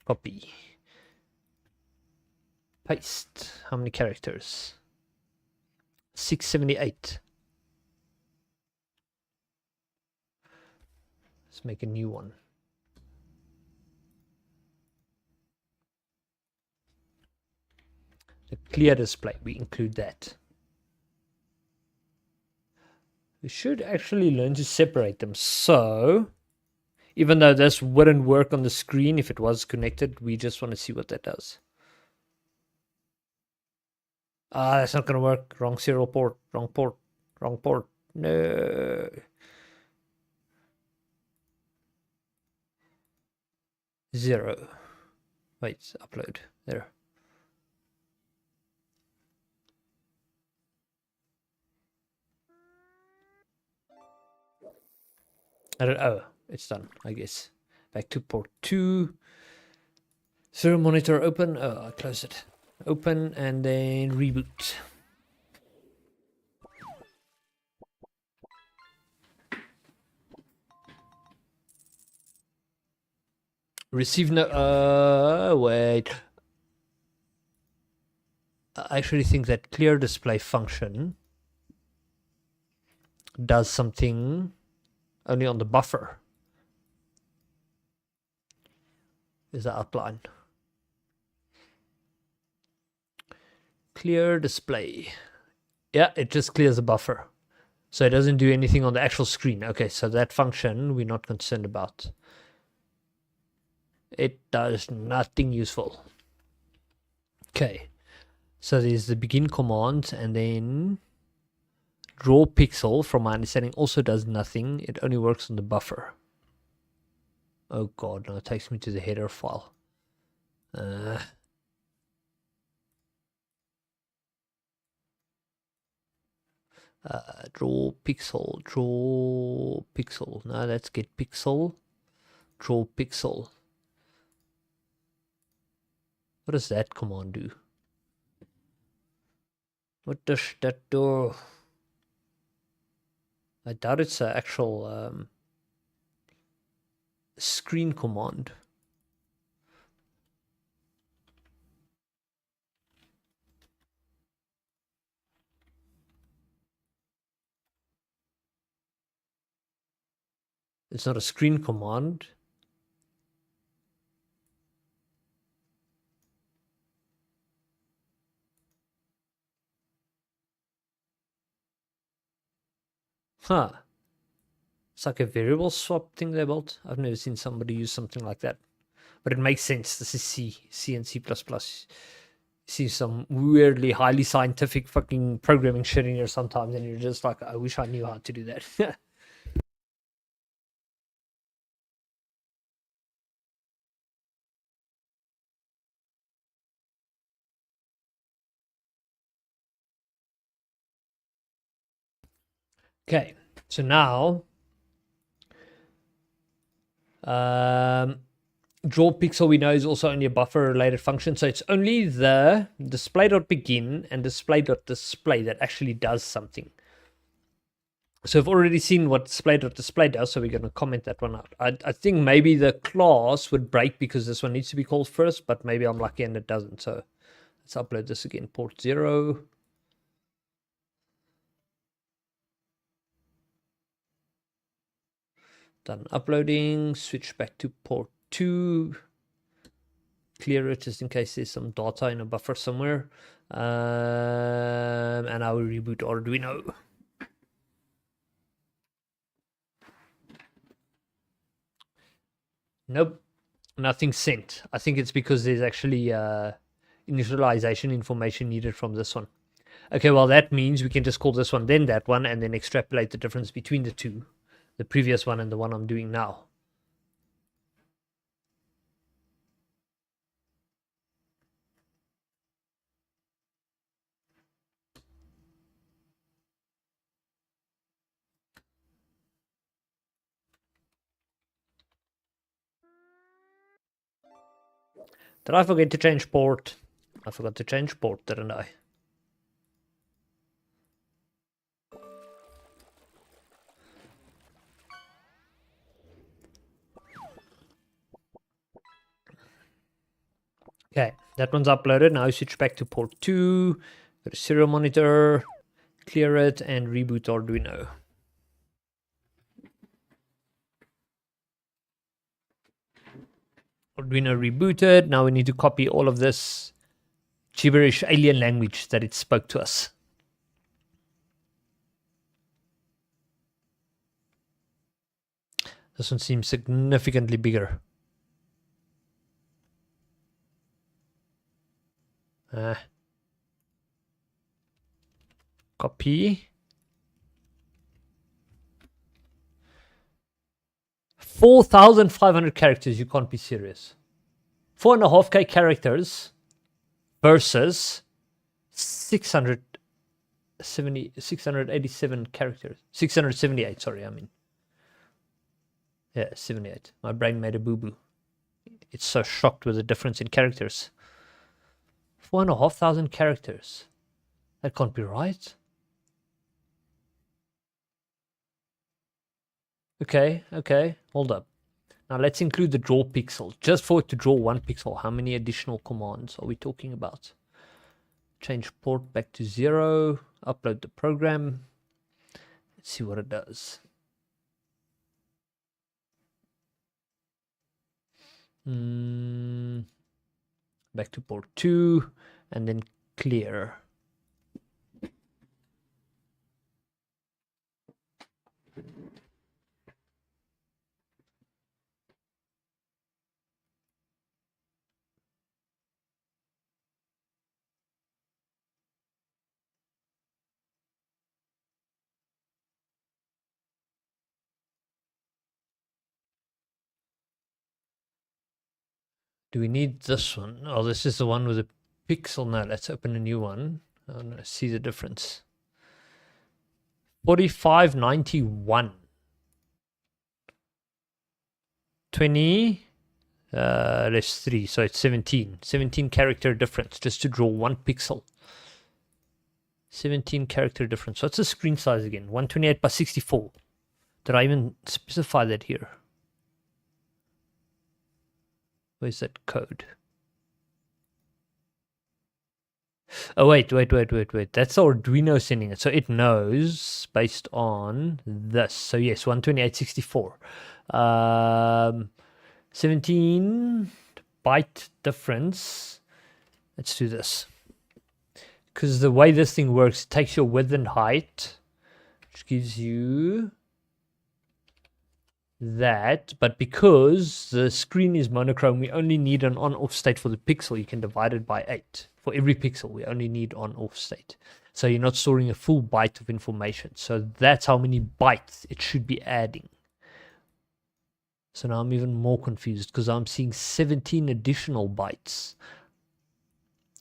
Copy. Paste. How many characters? 678. Let's make a new one. The clear display, we include that. We should actually learn to separate them. So, even though this wouldn't work on the screen if it was connected, we just want to see what that does. That's not going to work. Wrong serial port. Wrong port. Wrong port. No. 0. Wait, upload. There. Oh, it's done, I guess. Back to port 2. Serial monitor open. Oh, I close it. Open and then reboot. Receive no. Wait. I actually think that clear display function does something only on the buffer. Is the outline. Clear display. Yeah, it just clears the buffer. So it doesn't do anything on the actual screen. Okay, so that function we're not concerned about. It does nothing useful. Okay, so there's the begin command, and then draw pixel, from my understanding, also does nothing. It only works on the buffer. Oh god, no, it takes me to the header file. Draw pixel, draw pixel. Now let's get pixel, draw pixel. What does that command do? What does that do? I doubt it's an actual screen command. It's not a screen command. Huh. It's like a variable swap thing they built. I've never seen somebody use something like that. But it makes sense. This is C and C++. See some weirdly highly scientific fucking programming shit in here sometimes, and you're just like, I wish I knew how to do that. Okay, so now draw pixel we know is also only a buffer related function, so it's only the display.begin and display.display that actually does something. So I've already seen what display does, so we're going to comment that one out. I think maybe the class would break because this one needs to be called first, but maybe I'm lucky and it doesn't. So let's upload this again, port 0. Done uploading, switch back to port 2. Clear it just in case there's some data in a buffer somewhere. And I will reboot Arduino. Nope, nothing sent. I think it's because there's actually initialization information needed from this one. Okay, well that means we can just call this one, then that one, and then extrapolate the difference between the two. The previous one and the one I'm doing now. Did I forget to change port? I forgot to change port, didn't I? Okay, that one's uploaded. Now switch back to port 2, go to serial monitor, clear it, and reboot Arduino. Arduino rebooted. Now we need to copy all of this gibberish alien language that it spoke to us. This one seems significantly bigger. Copy. 4,500 characters. You can't be serious. 4.5K characters versus 687 characters. 678, sorry, I mean. Yeah, 78. My brain made a boo-boo. It's so shocked with the difference in characters. 4,500 characters. That can't be right. Okay, hold up. Now let's include the draw pixel. Just for it to draw one pixel, how many additional commands are we talking about? Change port back to 0. Upload the program. Let's see what it does. Back to port 2 and then clear. Do we need this one? Oh, this is the one with a pixel. Now let's open a new one. Let's see the difference. 4591. 20 less 3, so it's 17 character difference just to draw one pixel. 17 character difference. What's the screen size again? 128 by 64. Did I even specify that here? Where's that code? Oh, wait. That's Arduino sending it. So it knows based on this. So yes, 128.64. 17 byte difference. Let's do this. Because the way this thing works, it takes your width and height, which gives you that. But because the screen is monochrome, we only need an on-off state for the pixel. You can divide it by 8. For every pixel, we only need on-off state. So you're not storing a full byte of information. So that's how many bytes it should be adding. So now I'm even more confused because I'm seeing 17 additional bytes.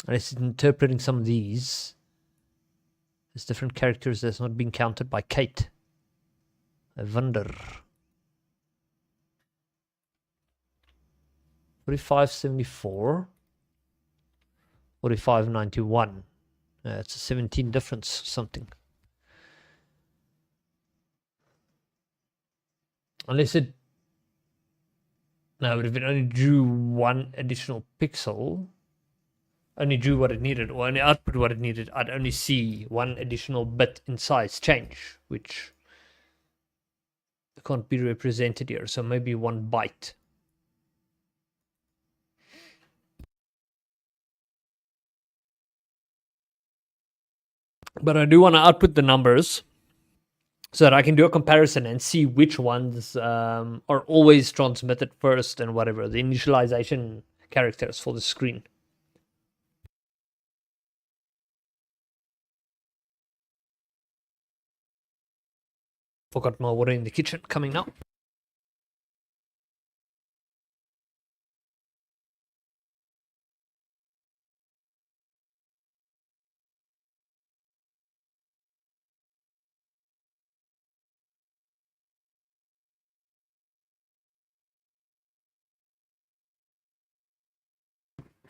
And it's interpreting some of these as different characters that's not being counted by Kate. I wonder. 4574. 4591. It's a 17 difference something. Unless it... No, but if it only drew one additional pixel, only drew what it needed, or only output what it needed, I'd only see one additional bit in size change, which can't be represented here. So maybe 1 byte. But I do want to output the numbers so that I can do a comparison and see which ones are always transmitted first and whatever, the initialization characters for the screen. Forgot my water in the kitchen, coming now.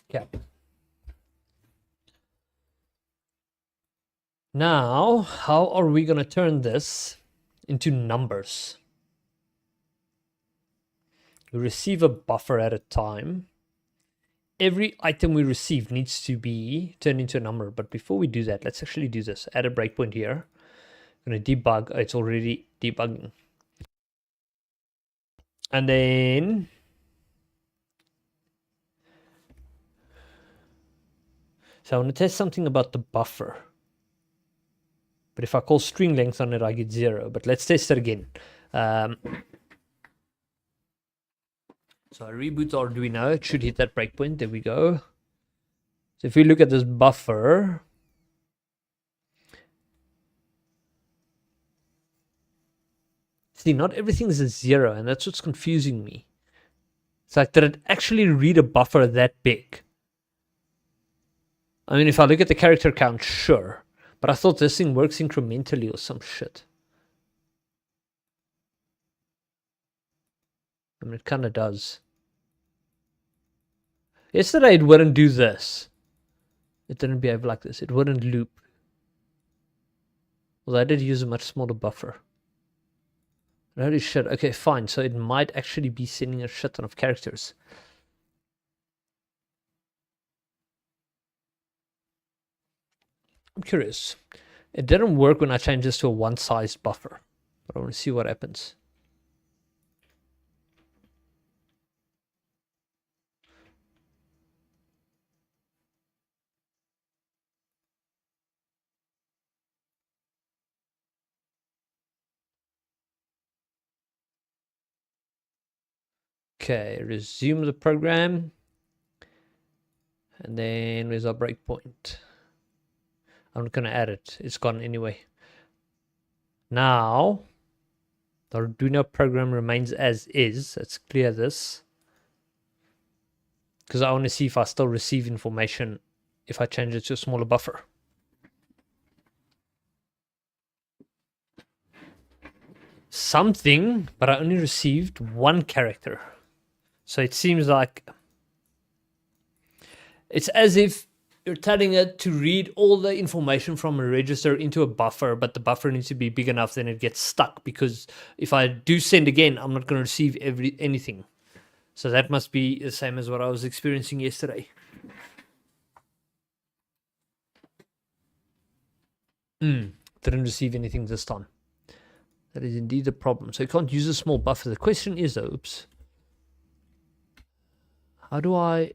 Okay. Now, how are we going to turn this into numbers? We receive a buffer at a time. Every item we receive needs to be turned into a number. But before we do that, let's actually do this. Add a breakpoint here. I'm going to debug. It's already debugging. And then so I want to test something about the buffer. But if I call string length on it, I get 0. But let's test it again. So I reboot Arduino. It should hit that breakpoint. There we go. So if we look at this buffer, see, not everything is a 0, and that's what's confusing me. It's like, did it actually read a buffer that big? I mean, if I look at the character count, sure. But I thought this thing works incrementally or some shit. I mean, it kind of does. Yesterday, it wouldn't do this. It didn't behave like this. It wouldn't loop. Although I did use a much smaller buffer. Holy shit. Okay, fine. So it might actually be sending a shit ton of characters. I'm curious. It didn't work when I changed this to a one-sized buffer. But I want to see what happens. Okay, resume the program. And then where's our breakpoint? I'm not going to add it. It's gone anyway. Now, the Arduino program remains as is. Let's clear this. Because I want to see if I still receive information if I change it to a smaller buffer. Something, but I only received one character. So it seems like it's as if you're telling it to read all the information from a register into a buffer, but the buffer needs to be big enough, then it gets stuck. Because if I do send again, I'm not going to receive anything. So that must be the same as what I was experiencing yesterday. Didn't receive anything this time. That is indeed the problem. So you can't use a small buffer. The question is, though, oops. How do I...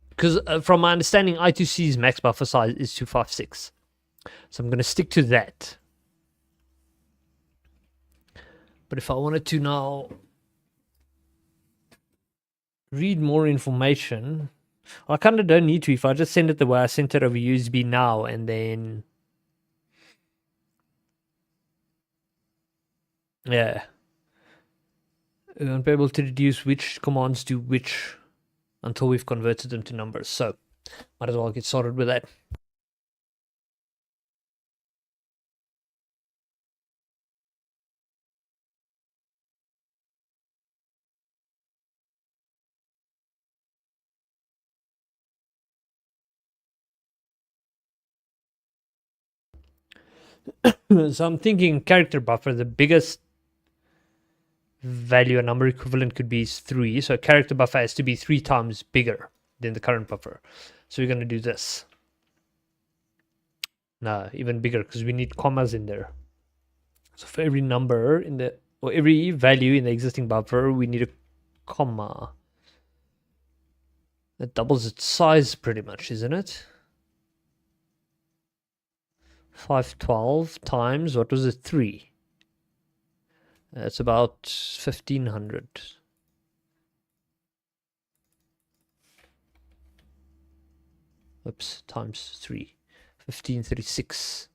Because from my understanding, i2c's max buffer size is 256. So I'm going to stick to that. But if I wanted to now read more information, I kind of don't need to. If I just send it the way I sent it over USB now, and then... Yeah. We won't be able to deduce which commands do which until we've converted them to numbers. So, might as well get started with that. So I'm thinking character buffer, the biggest value, a number equivalent could be 3. So a character buffer has to be 3 times bigger than the current buffer. So we're going to do this. No, even bigger, because we need commas in there. So for every number in the, or every value in the existing buffer, we need a comma. That doubles its size pretty much, isn't it? 512 times, what was it, 3? That's about 1500. Oops, times 3. 1536.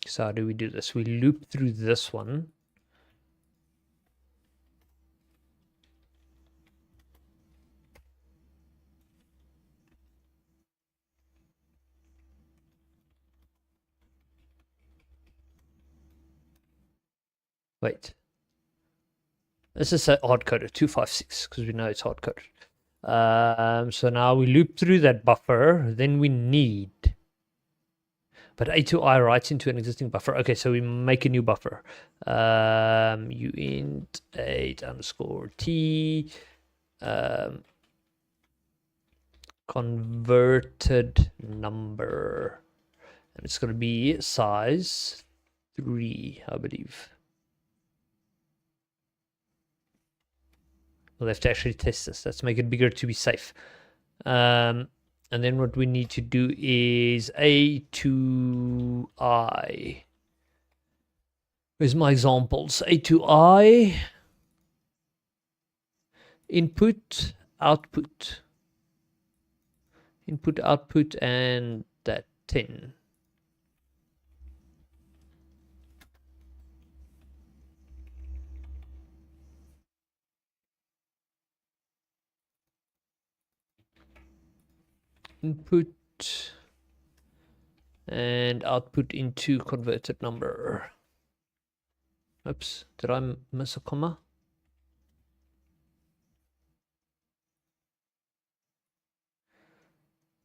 So how do we do this? We loop through this one. Wait. This is hard-coded, 256, because we know it's hard-coded. So now we loop through that buffer, then we need... But i2i writes into an existing buffer. Okay, so we make a new buffer. Uint 8_t converted number. And it's going to be size 3, I believe. We'll have to actually test this. Let's make it bigger to be safe. And then what we need to do is i2i. Where's my examples? i2i, input, output. Input, output, and that 10. Input and output into converted number. Oops, did I miss a comma?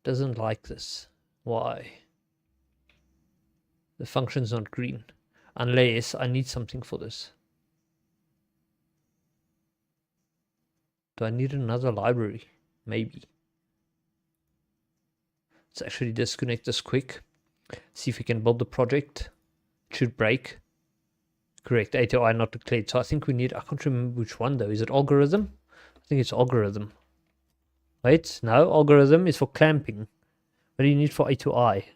Doesn't like this. Why? The function's not green. Unless I need something for this. Do I need another library? Maybe. Let's actually disconnect this quick. See if we can build the project. It should break. Correct, i2i not declared. So I think we need, I can't remember which one though. Is it algorithm? I think it's algorithm. Wait, no, algorithm is for clamping. What do you need for i2i?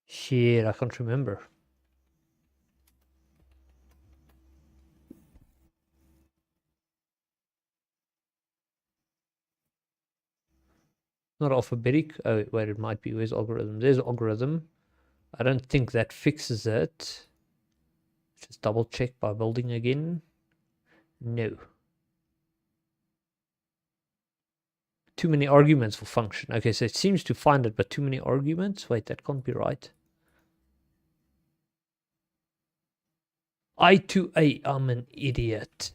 Shit, I can't remember. Not alphabetic. Oh, wait, it might be. Where's algorithm? There's algorithm. I don't think that fixes it. Just double check by building again. No. Too many arguments for function. Okay, so it seems to find it, but too many arguments? Wait, that can't be right. i2a, I'm an idiot.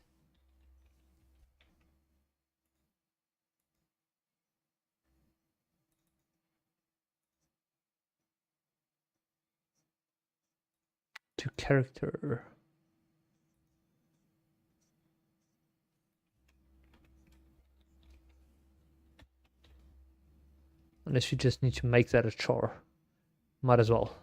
To character. Unless you just need to make that a char. Might as well.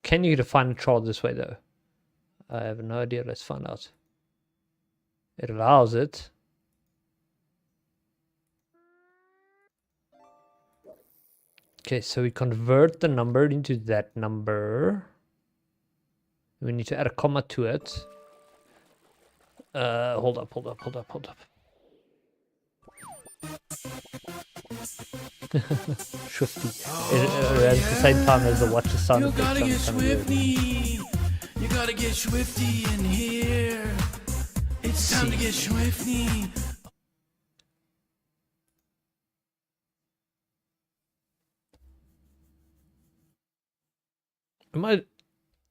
Can you define a char this way though? I have no idea. Let's find out. It allows it. Okay, so we convert the number into that number. We need to add a comma to it. Hold up. Swifty. At the same time as the watch the sound You effect. gotta get swifty. You gotta get swifty in here. Let's Time to see. get schwiffy. Am I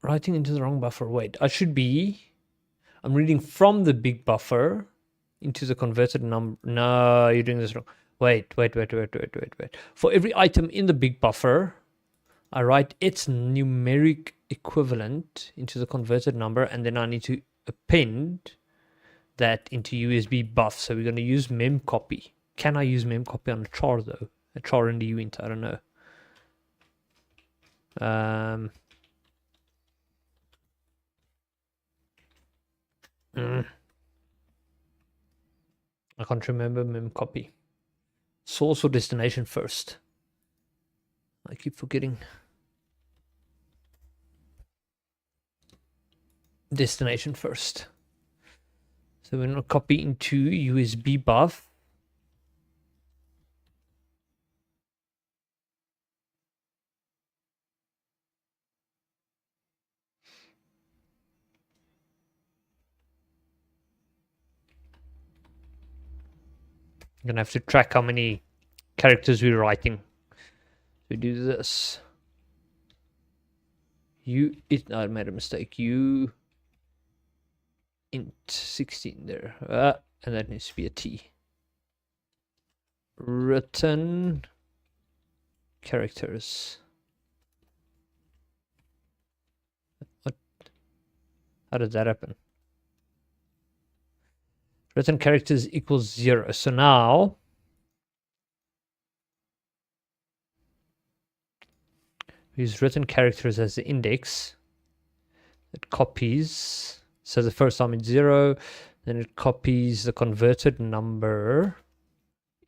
writing into the wrong buffer? Wait, I should be. I'm reading from the big buffer into the converted number. No, you're doing this wrong. Wait. For every item in the big buffer, I write its numeric equivalent into the converted number, and then I need to append that into USB buff. So we're going to use memcopy. Can I use memcopy on a char though? A char in the uint, I don't know. I can't remember memcopy. Source or destination first? I keep forgetting. Destination first. So we're going to copy into USB buff. I'm going to have to track how many characters we're writing. We do this. I made a mistake. Int 16 there. And that needs to be a T. Written characters. What? How did that happen? Written characters equals 0. So now we use written characters as the index. It copies. So the first time it's 0, then it copies the converted number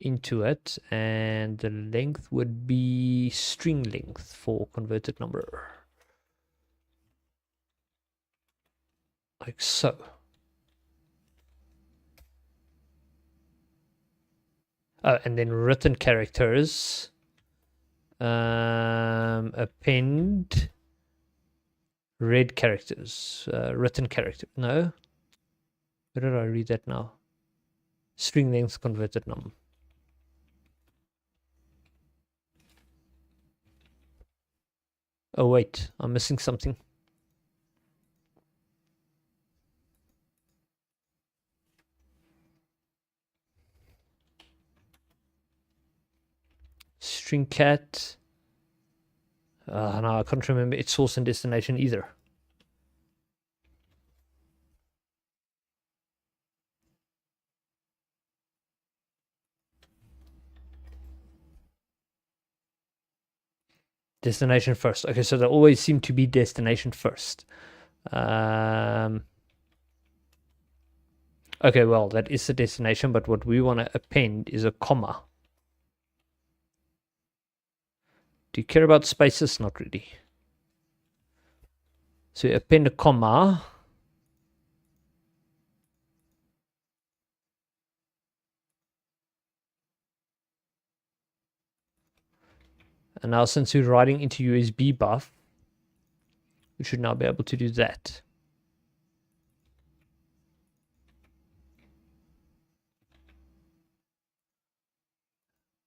into it, and the length would be string length for converted number. Like so. And then written characters. Append red characters. Written character. No. Where did I read that now? String length converted number. Oh wait, I'm missing something. String cat. No, I can't remember its source and destination either. Destination first. Okay, so they always seem to be destination first. Okay, well, that is the destination, but what we want to append is a comma. Do you care about spaces? Not really. So you append a comma. And now since we're writing into USB buff, we should now be able to do that.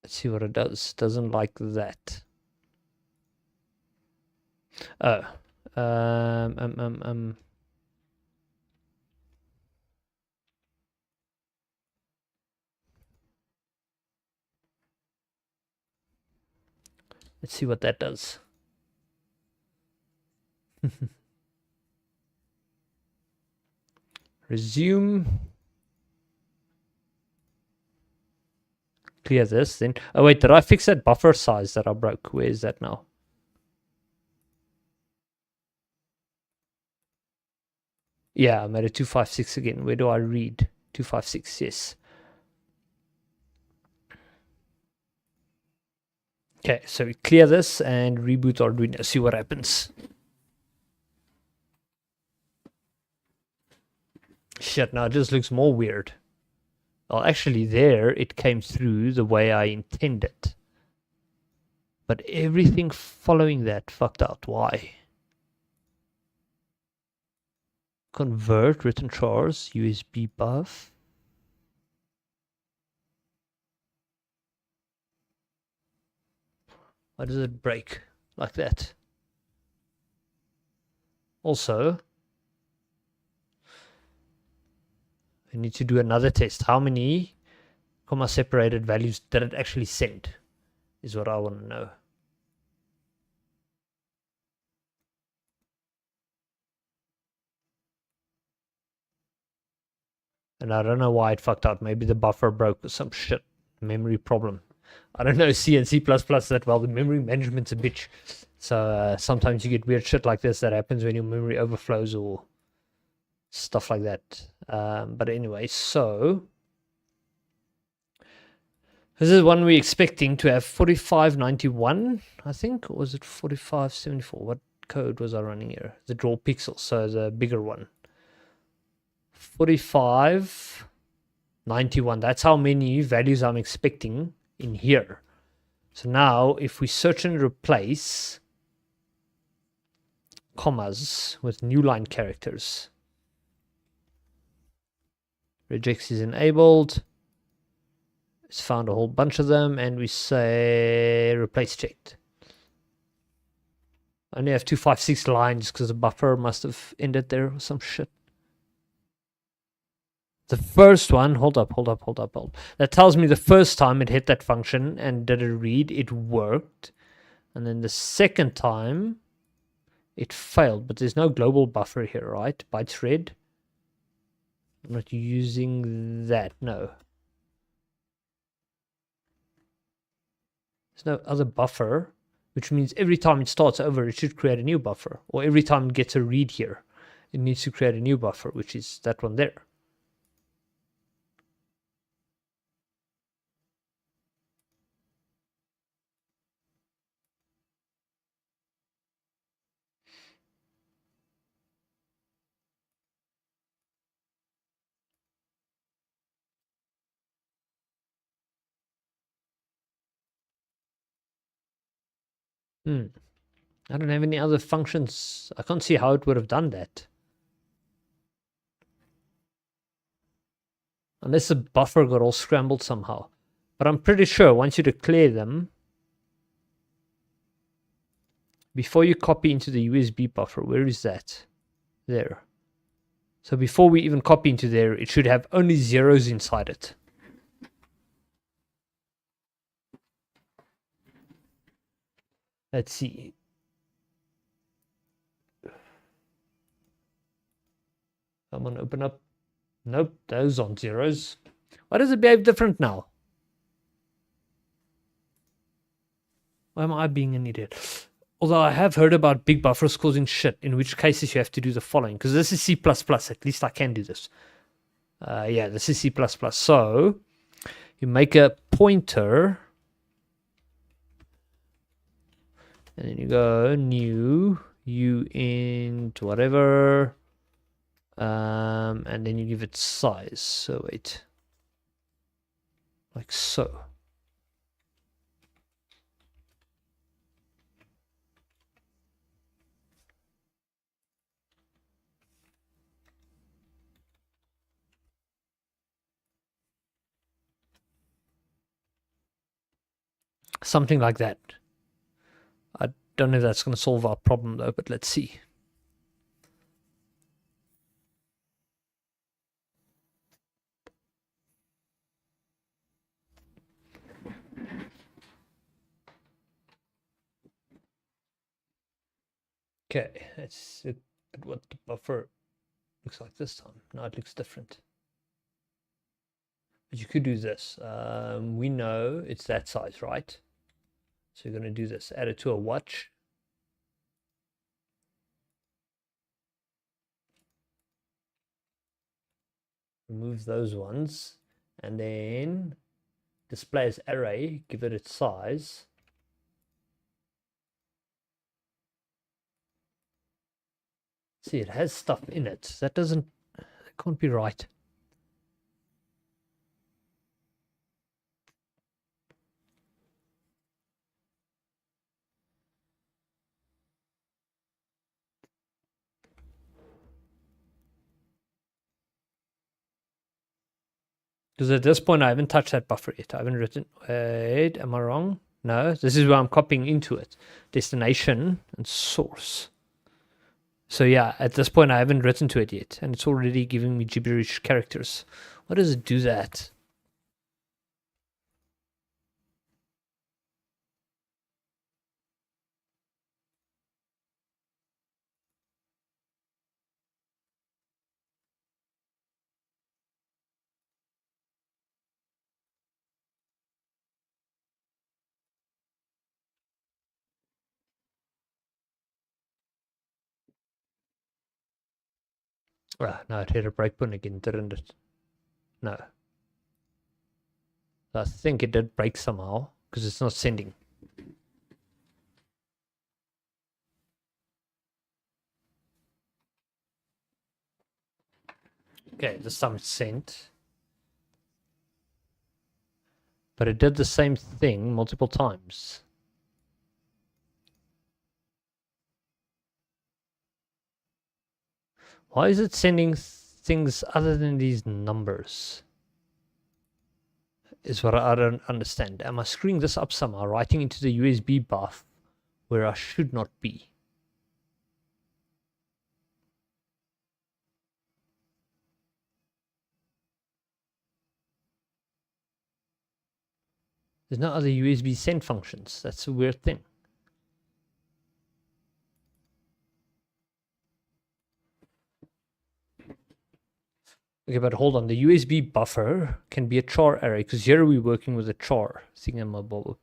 Let's see what it does. Doesn't like that. Oh. Let's see what that does. Resume. Clear this then. Oh wait, did I fix that buffer size that I broke? Where is that now? Yeah, I made it 256 again. Where do I read? 256, yes. Okay, so we clear this and reboot Arduino. See what happens. Shit, now it just looks more weird. Well, actually there it came through the way I intended. But everything following that fucked out. Why? convert written chars, USB buff. Why does it break like that? Also, I need to do another test. How many comma separated values did it actually send? Is what I want to know. And I don't know why it fucked up. Maybe the buffer broke or some shit. Memory problem. I don't know C and C++ that well. The memory management's a bitch. So sometimes you get weird shit like this that happens when your memory overflows or stuff like that. But anyway, so this is one we're expecting to have 4591, I think. Or was it 4574? What code was I running here? The draw pixels, so the bigger one. 4591. That's how many values I'm expecting in here. So now if we search and replace commas with new line characters, regex is enabled. It's found a whole bunch of them, and we say replace checked. I only have 256 lines because the buffer must have ended there or some shit. The first one, hold up. That tells me the first time it hit that function and did a read, it worked. And then the second time, it failed. But there's no global buffer here, right? Bytes read. I'm not using that, no. There's no other buffer, which means every time it starts over, it should create a new buffer. Or every time it gets a read here, it needs to create a new buffer, which is that one there. I don't have any other functions. I can't see how it would have done that. Unless the buffer got all scrambled somehow. But I'm pretty sure once you declare them, before you copy into the USB buffer, where is that? There. So before we even copy into there, it should have only zeros inside it. Let's see. Someone open up. Nope, those aren't zeros. Why does it behave different now? Why am I being an idiot? Although I have heard about big buffers causing shit, in which cases you have to do the following. Because this is C++, at least I can do this. Yeah, this is C++. So, you make a pointer. And then you go new, uint, whatever. And then you give it size. So wait. Like so. Something like that. I don't know if that's going to solve our problem though, but let's see. Okay, let's look at what the buffer looks like this time. Now it looks different. But you could do this. We know it's that size, right? So you're going to do this. Add it to a watch. Remove those ones. And then display as array. Give it its size. See, it has stuff in it. That can't be right. Because at this point, I haven't touched that buffer yet. I haven't written... Wait, am I wrong? No, this is where I'm copying into it. Destination and source. So yeah, at this point, I haven't written to it yet. And it's already giving me gibberish characters. Why does it do that? Ah, no, it hit a breakpoint again, didn't it? No. I think it did break somehow, because it's not sending. Okay, this time it's sent. But it did the same thing multiple times. Why is it sending things other than these numbers? Is what I don't understand. Am I screwing this up somehow, writing into the USB buff where I should not be? There's no other USB send functions. That's a weird thing. Okay, but hold on. The USB buffer can be a char array, because here we're working with a char thingamabob.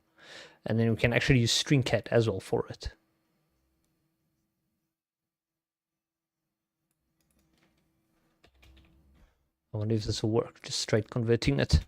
And then we can actually use string cat as well for it. I wonder if this will work, just straight converting it.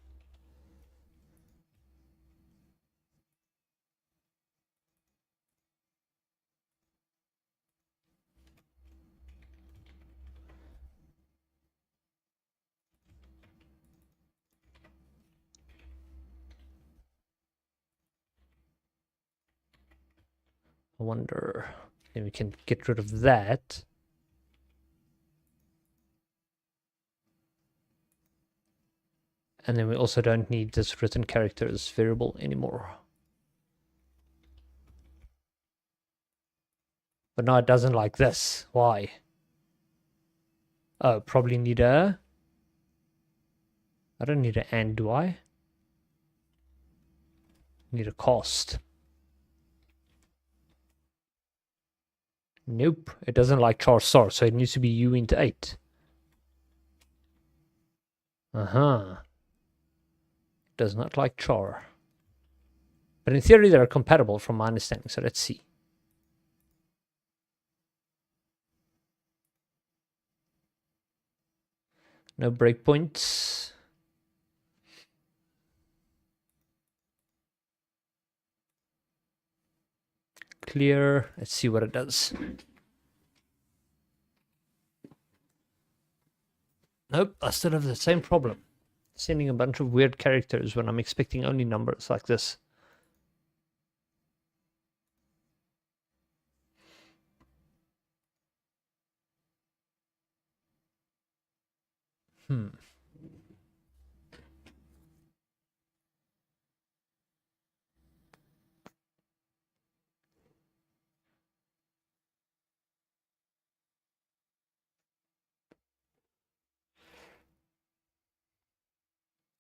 I wonder, then we can get rid of that. And then we also don't need this written characters variable anymore. But now it doesn't like this. Why? Oh, probably need a... I don't need an and, do I? Need a cost. Nope, it doesn't like char star, so it needs to be u into 8. Does not like char. But in theory, they are compatible from my understanding, so let's see. No breakpoints. Clear. Let's see what it does. Nope, I still have the same problem. Sending a bunch of weird characters when I'm expecting only numbers like this.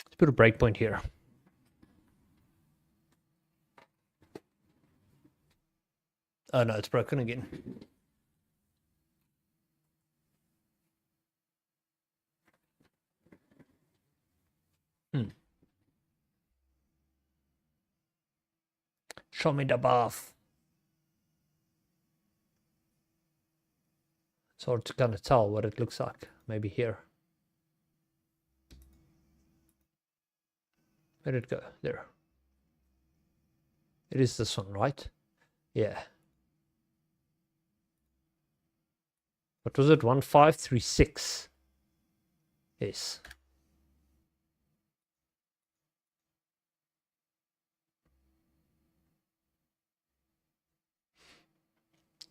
Let's put a breakpoint here. Oh no, it's broken again. Show me the buff. It's hard to kind of tell what it looks like. Maybe here. Where did it go? There. It is this one, right? Yeah. What was it? 1536. Yes.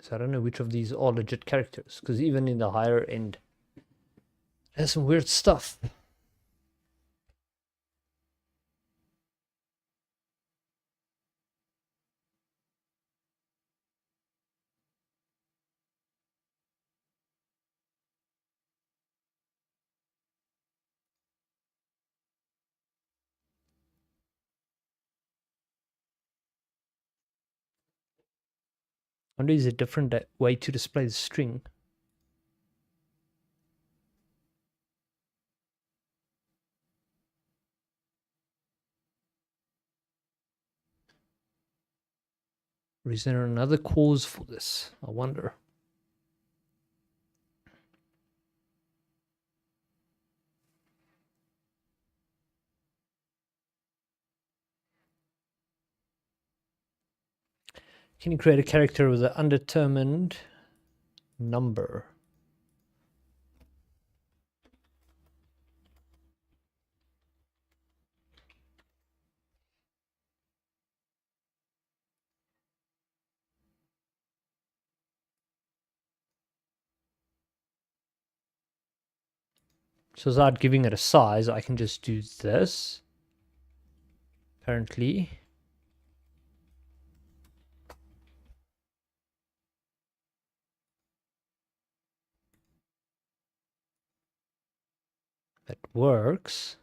So I don't know which of these are legit characters, because even in the higher end, there's some weird stuff. I wonder is a different way to display the string. Or is there another cause for this? I wonder. Can you create a character with an undetermined number? So without giving it a size, I can just do this. Apparently. That works.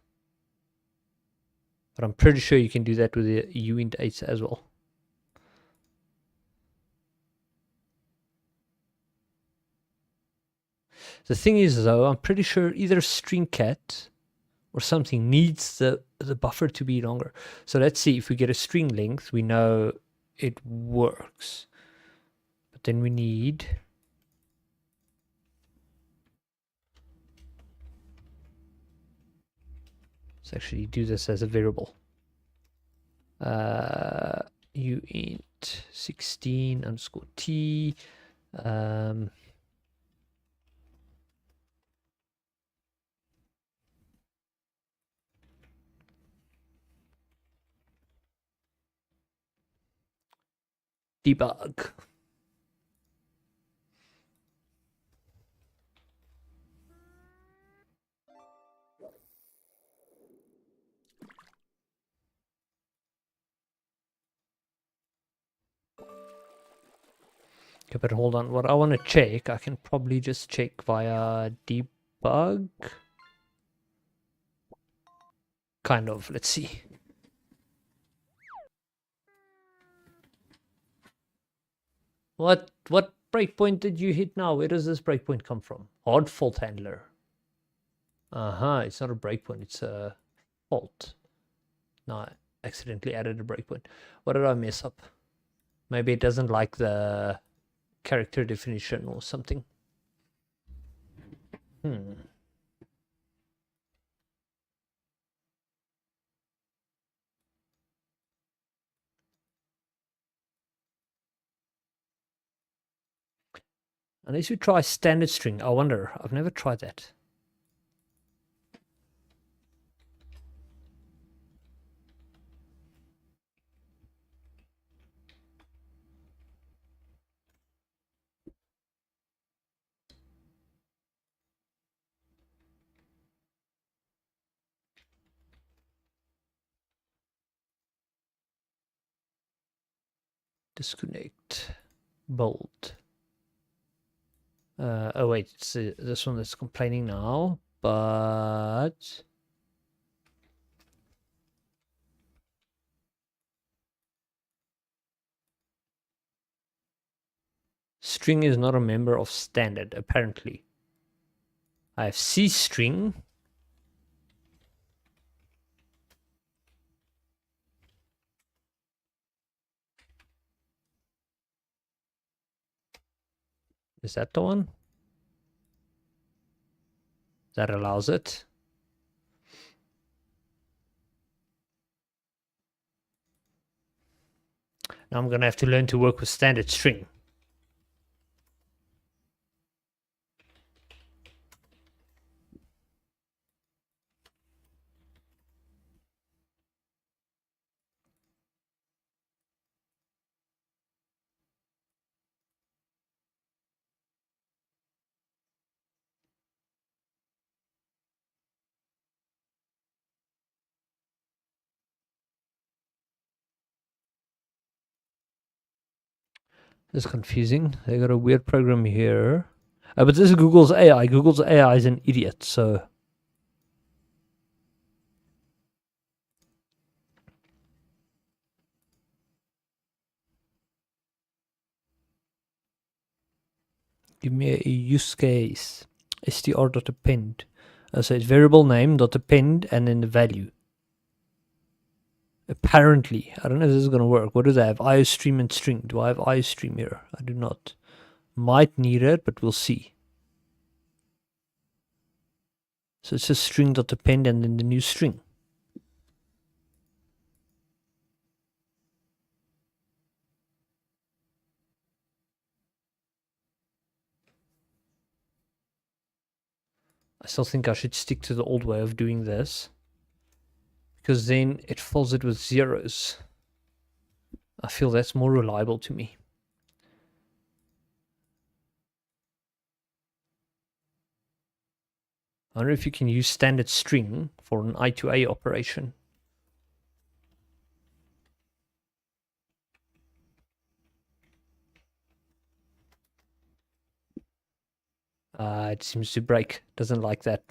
But I'm pretty sure you can do that with the uint8 as well. The thing is, though, I'm pretty sure either string cat or something needs the buffer to be longer. So let's see, if we get a string length, we know it works. But then we need... let's actually do this as a variable. Uint 16 underscore t. Debug. Okay, but hold on. What I want to check, I can probably just check via debug. Kind of. Let's see. What breakpoint did you hit now? Where does this breakpoint come from? Hard fault handler. It's not a breakpoint. It's a fault. No, I accidentally added a breakpoint. What did I mess up? Maybe it doesn't like the character definition or something. Unless we try standard string. I wonder. I've never tried that. Disconnect. Bold. Oh wait, it's this one that's complaining now, but string is not a member of standard, apparently. I have C string. Is that the one? That allows it. Now I'm going to have to learn to work with standard string. This is confusing. They got a weird program here. But this is Google's AI. Google's AI is an idiot, so... Give me a use case. str.append. So it's variable name dot append and then the value. Apparently, I don't know if this is going to work. What does I have? iostream and string. Do I have iostream here? I do not. Might need it, but we'll see. So it's just string.append and then the new string. I still think I should stick to the old way of doing this, because then it fills it with zeros. I feel that's more reliable to me. I wonder if you can use standard string for an i2a operation. It seems to break. Doesn't like that.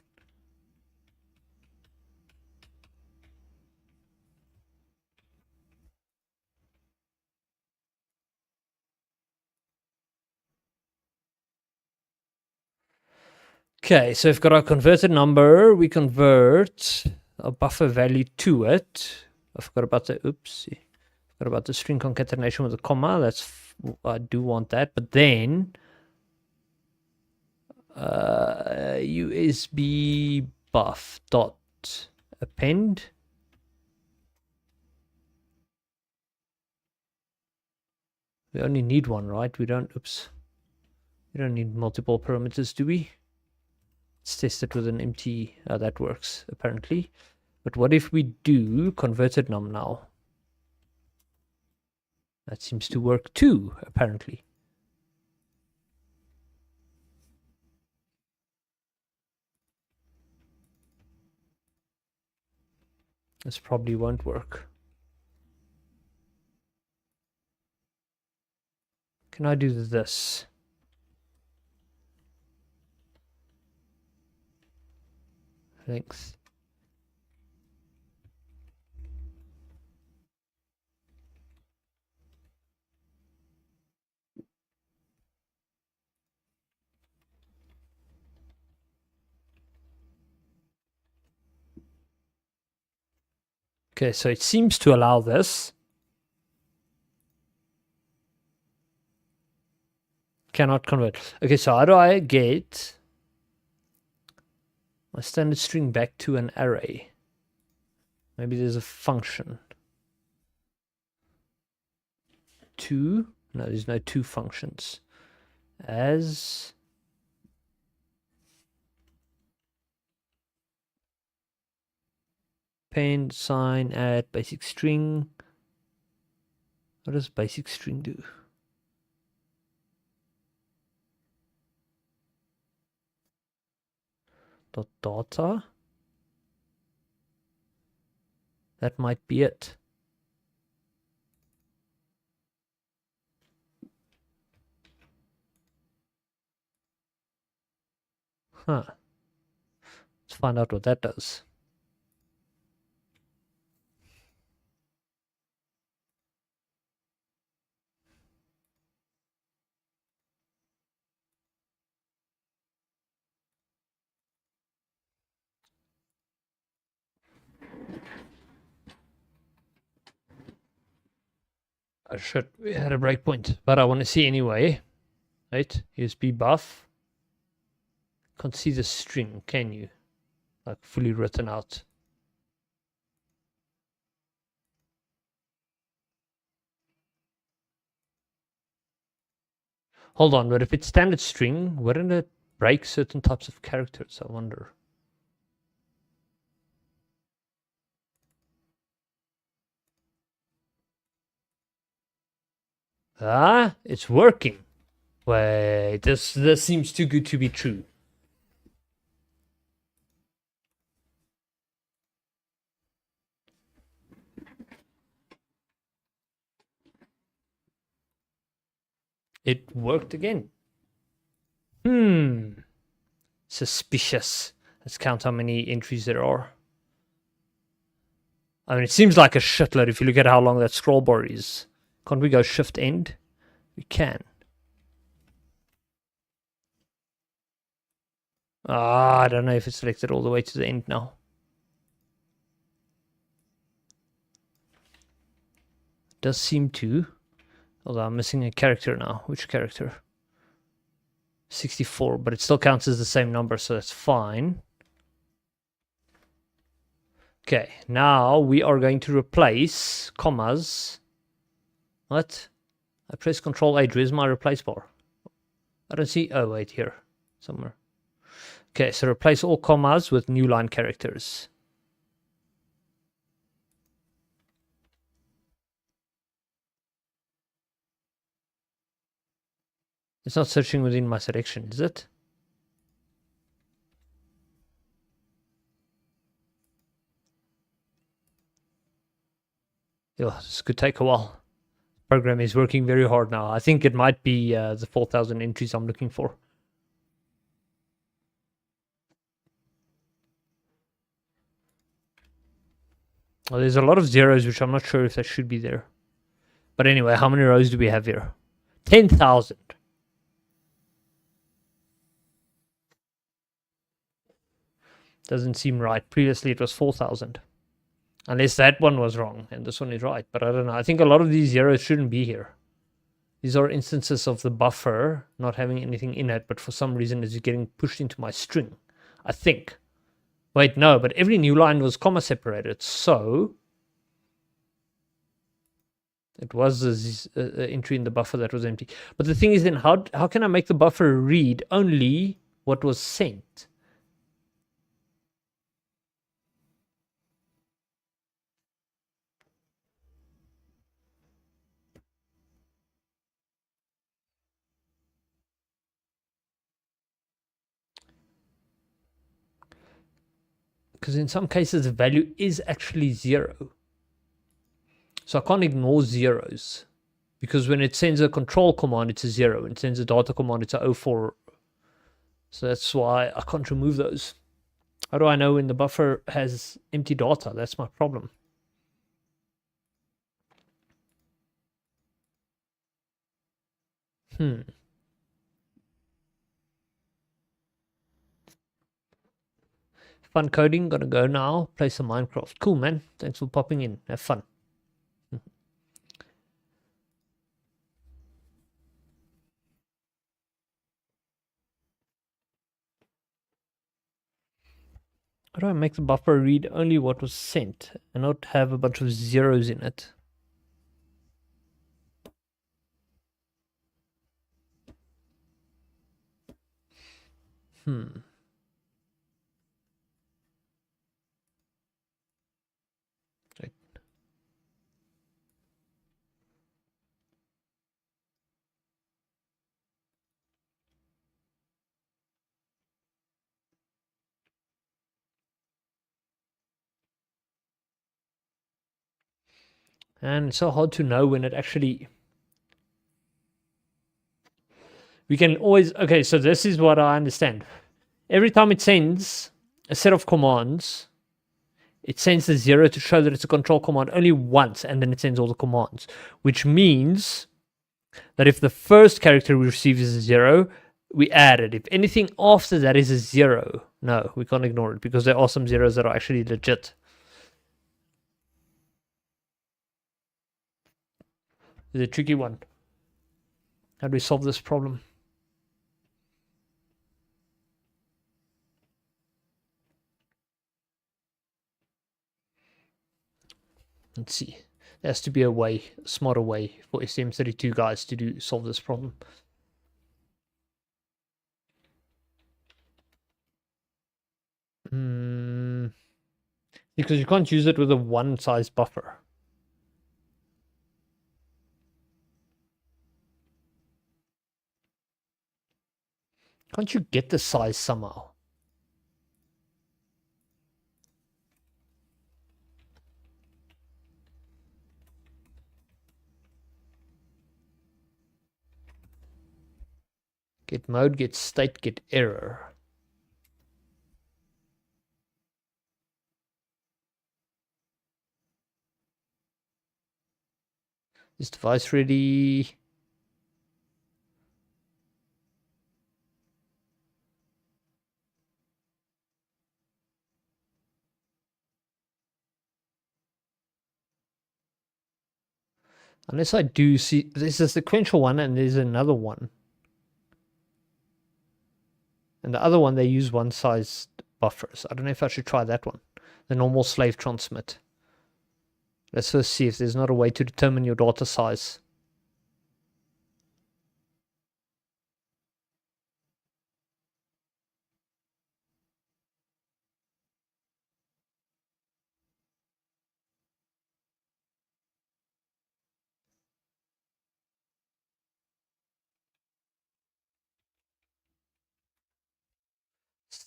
Okay, so we've got our converted number. We convert a buffer value to it. I forgot about the, oopsie. Forgot about the string concatenation with a comma. That's, I do want that. But then, USB buff dot append. We only need one, right? We don't, oops. We don't need multiple parameters, do we? Let's test it with an empty, that works apparently. But what if we do converted num now? That seems to work too, apparently. This probably won't work. Can I do this? Length. Okay, so it seems to allow this. Cannot convert. Okay, so how do I get my standard string back to an array? Maybe there's a function. To, no, there's no to functions. As append, sign, add, basic string. What does basic string do? Dot data. That might be it. Huh. Let's find out what that does. Oh shit, we had a breakpoint, but I want to see anyway. Right, USB buff. Can't see the string, can you? Like fully written out. Hold on, but if it's standard string, wouldn't it break certain types of characters? I wonder. Ah, it's working. Wait, this seems too good to be true. It worked again. Suspicious. Let's count how many entries there are. I mean, it seems like a shitload if you look at how long that scroll bar is. Can't we go shift end? We can. I don't know if it's selected all the way to the end now. It does seem to. Although I'm missing a character now. Which character? 64, but it still counts as the same number, so that's fine. Okay, now we are going to replace commas. What? I press Control H. Where's my replace bar? I don't see. Oh, wait, here. Somewhere. Okay, so replace all commas with new line characters. It's not searching within my selection, is it? Yeah, this could take a while. Program is working very hard now. I think it might be the 4,000 entries I'm looking for. Well, there's a lot of zeros, which I'm not sure if that should be there. But anyway, how many rows do we have here? 10,000. Doesn't seem right. Previously, it was 4,000. Unless that one was wrong and this one is right. But I don't know. I think a lot of these zeros shouldn't be here. These are instances of the buffer not having anything in it, but for some reason it's getting pushed into my string. I think. Wait, no, but every new line was comma separated. So it was this entry in the buffer that was empty. But the thing is then, how can I make the buffer read only what was sent? Because in some cases, the value is actually 0. So I can't ignore zeros. Because when it sends a control command, it's a 0. When it sends a data command, it's a 04. So that's why I can't remove those. How do I know when the buffer has empty data? That's my problem. Fun coding, gotta go now. Play some Minecraft. Cool, man. Thanks for popping in. Have fun. How do I make the buffer read only what was sent and not have a bunch of zeros in it? Right. And it's so hard to know when it actually... We can always... Okay, so this is what I understand. Every time it sends a set of commands, it sends the 0 to show that it's a control command only once, and then it sends all the commands. Which means that if the first character we receive is a 0, we add it. If anything after that is a 0, no, we can't ignore it, because there are some zeros that are actually legit. It's a tricky one. How do we solve this problem? Let's see. There has to be a way, a smarter way for STM32 guys to solve this problem. Because you can't use it with a one size buffer. Can't you get the size somehow? Get mode, get state, get error. Is device ready? Unless I do see, there's a sequential one and there's another one. And the other one, they use one-sized buffers. I don't know if I should try that one. The normal slave transmit. Let's first see if there's not a way to determine your data size.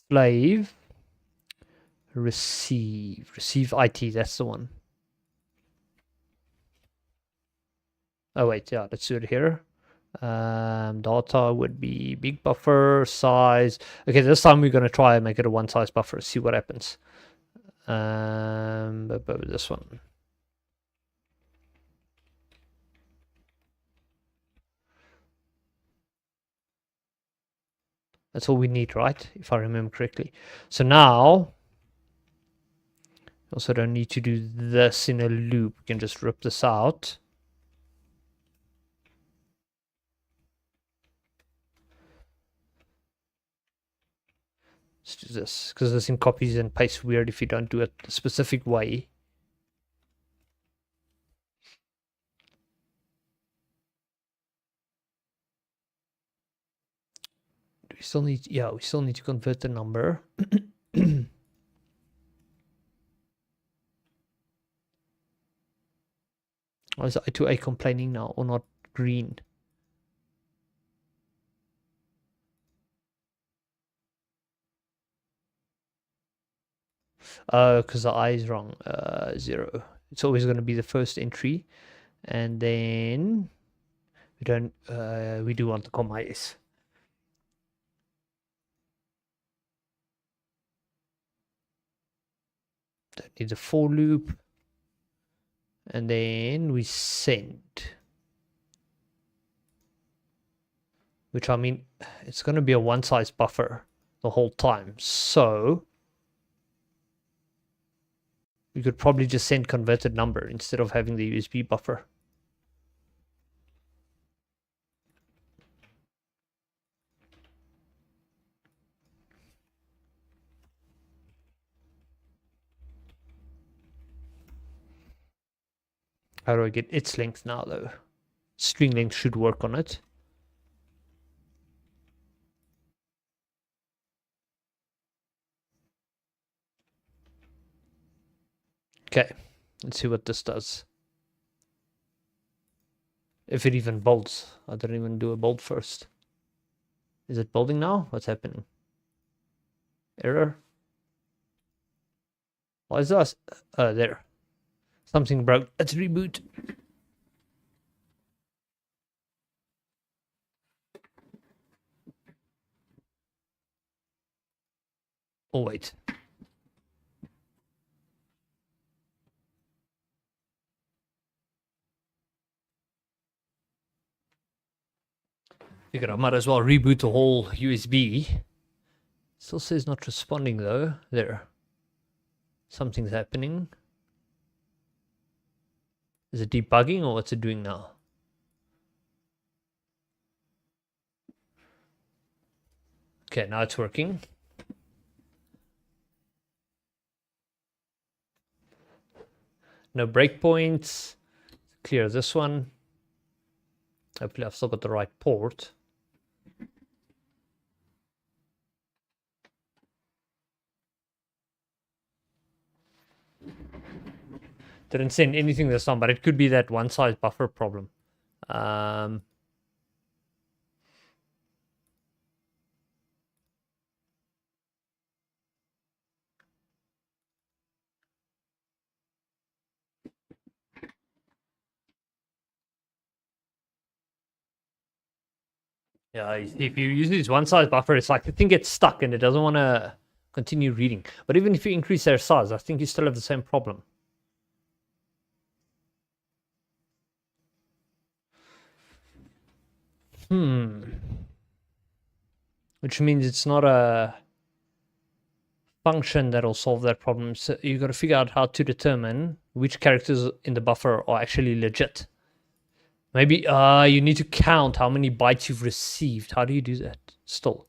Slave. Receive IT, that's the one. Oh wait, yeah, let's do it here. Data would be big buffer size. Okay, this time we're going to try and make it a one size buffer, see what happens. But this one. That's all we need, right? If I remember correctly. So now, also don't need to do this in a loop. We can just rip this out. Let's do this, because this in copies and pastes weird if you don't do it a specific way. We still need, yeah, we still need to convert the number. Or is i2a complaining now or not green? Because the I is wrong. 0. It's always going to be the first entry. And then we don't, we do want the comma s. Don't need the for loop. And then we send. Which, I mean, it's going to be a one size buffer the whole time. So we could probably just send converted number instead of having the USB buffer. How do I get its length now, though? String length should work on it. Okay, let's see what this does. If it even builds. I didn't even do a build first. Is it building now? What's happening? Error? Why is that? There. Something broke. Let's reboot. Oh, wait. Figured I might as well reboot the whole USB. Still says not responding though. There. Something's happening. Is it debugging or what's it doing now? Okay, now it's working. No breakpoints. Clear this one. Hopefully I've still got the right port. Didn't send anything this time, but it could be that one size buffer problem. Yeah, if you use this one size buffer, it's like the thing gets stuck and it doesn't want to continue reading. But even if you increase their size, I think you still have the same problem. Which means it's not a function that'll solve that problem. So you got to figure out how to determine which characters in the buffer are actually legit. Maybe you need to count how many bytes you've received. How do you do that? Still.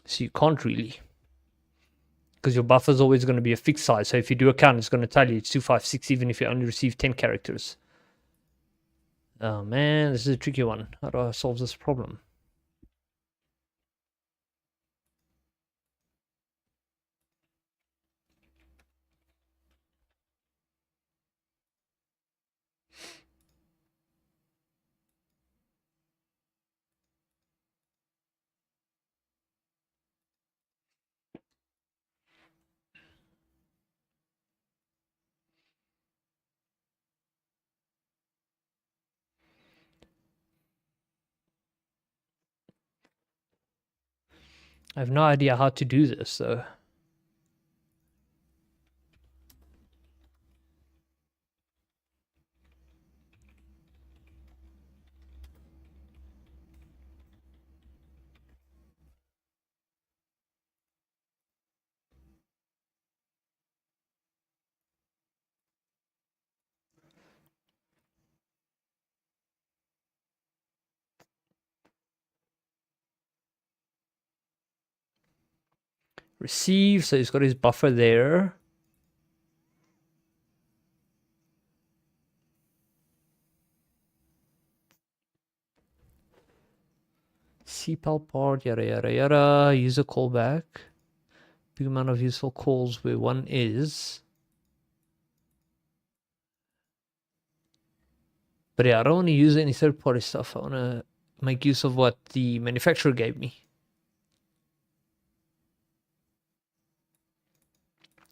So you can't really. Because your buffer is always going to be a fixed size. So if you do a count, it's going to tell you it's 256 even if you only receive 10 characters. Oh man, this is a tricky one. How do I solve this problem? I have no idea how to do this though. Receive, so he's got his buffer there. CPAL part, yada yada yada. User callback. Big amount of useful calls where one is. But yeah, I don't want to use any third-party stuff. I want to make use of what the manufacturer gave me.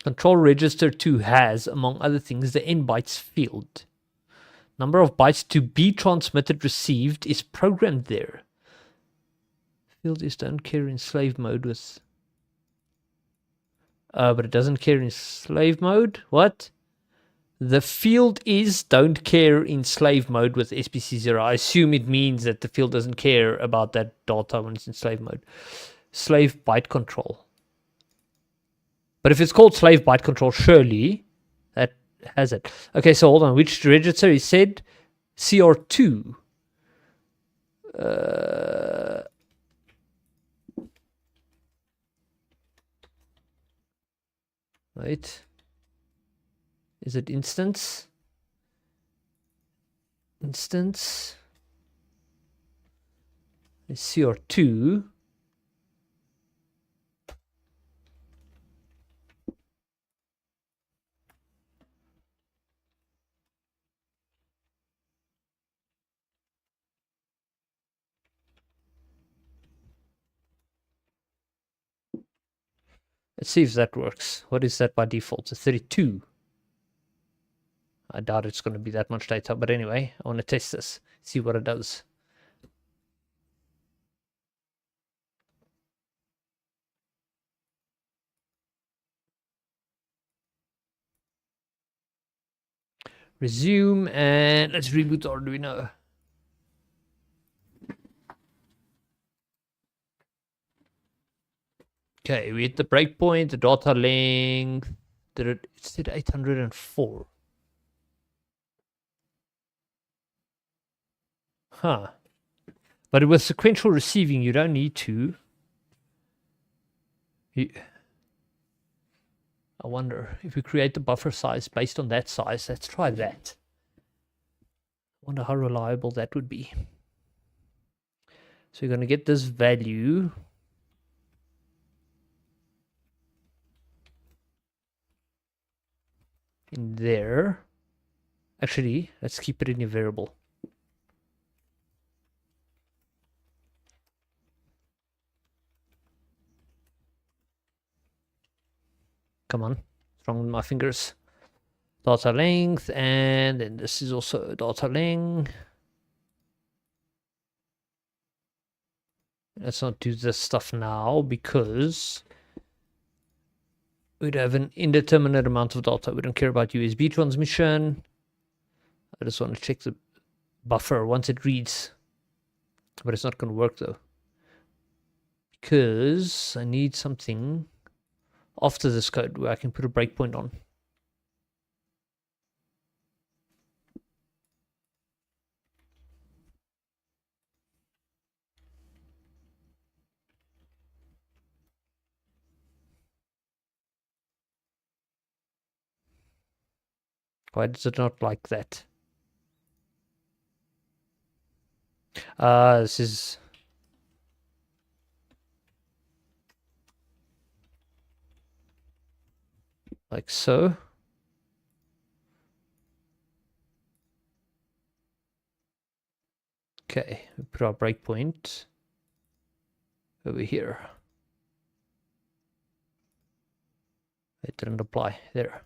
Control register 2 has, among other things, the n bytes field. Number of bytes to be transmitted received is programmed there. Field is don't care in slave mode with... but it doesn't care in slave mode? What? The field is don't care in slave mode with SPC0. I assume it means that the field doesn't care about that data when it's in slave mode. Slave byte control. But if it's called slave byte control, surely that has it. Okay, so hold on. Which register is said? CR2. Right. Is it instance? Instance. CR2. Let's see if that works. What is that by default? It's 32. I doubt it's going to be that much data, but anyway, I want to test this, see what it does. Resume, and let's reboot Arduino. Okay, we hit the breakpoint, the data length, it said 804. Huh. But with sequential receiving, you don't need to. I wonder if we create the buffer size based on that size. Let's try that. I wonder how reliable that would be. So you're going to get this value. In there. Actually, let's keep it in a variable. Come on, what's wrong with my fingers? Data length, and then this is also data length. Let's not do this stuff now because we'd have an indeterminate amount of data. We don't care about USB transmission. I just want to check the buffer once it reads. But it's not going to work though. Because I need something after this code where I can put a breakpoint on. Why does it not like that? This is like so. Okay, we put our breakpoint over here. It didn't apply there.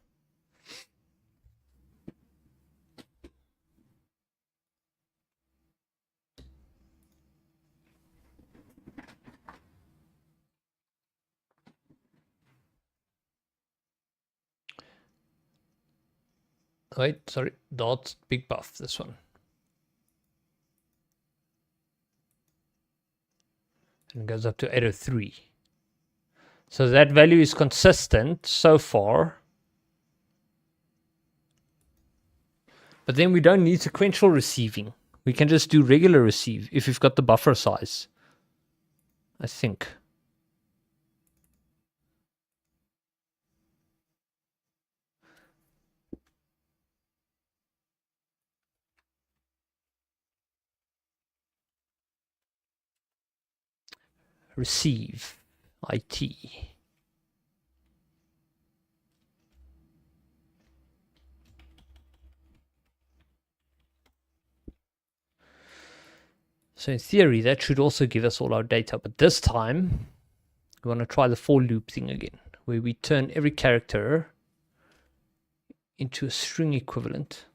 Wait, sorry, dot big buff, this one. And it goes up to 803. So that value is consistent so far. But then we don't need sequential receiving. We can just do regular receive if we've got the buffer size, I think. Receive IT. So in theory, that should also give us all our data. But this time, we want to try the for loop thing again, where we turn every character into a string equivalent.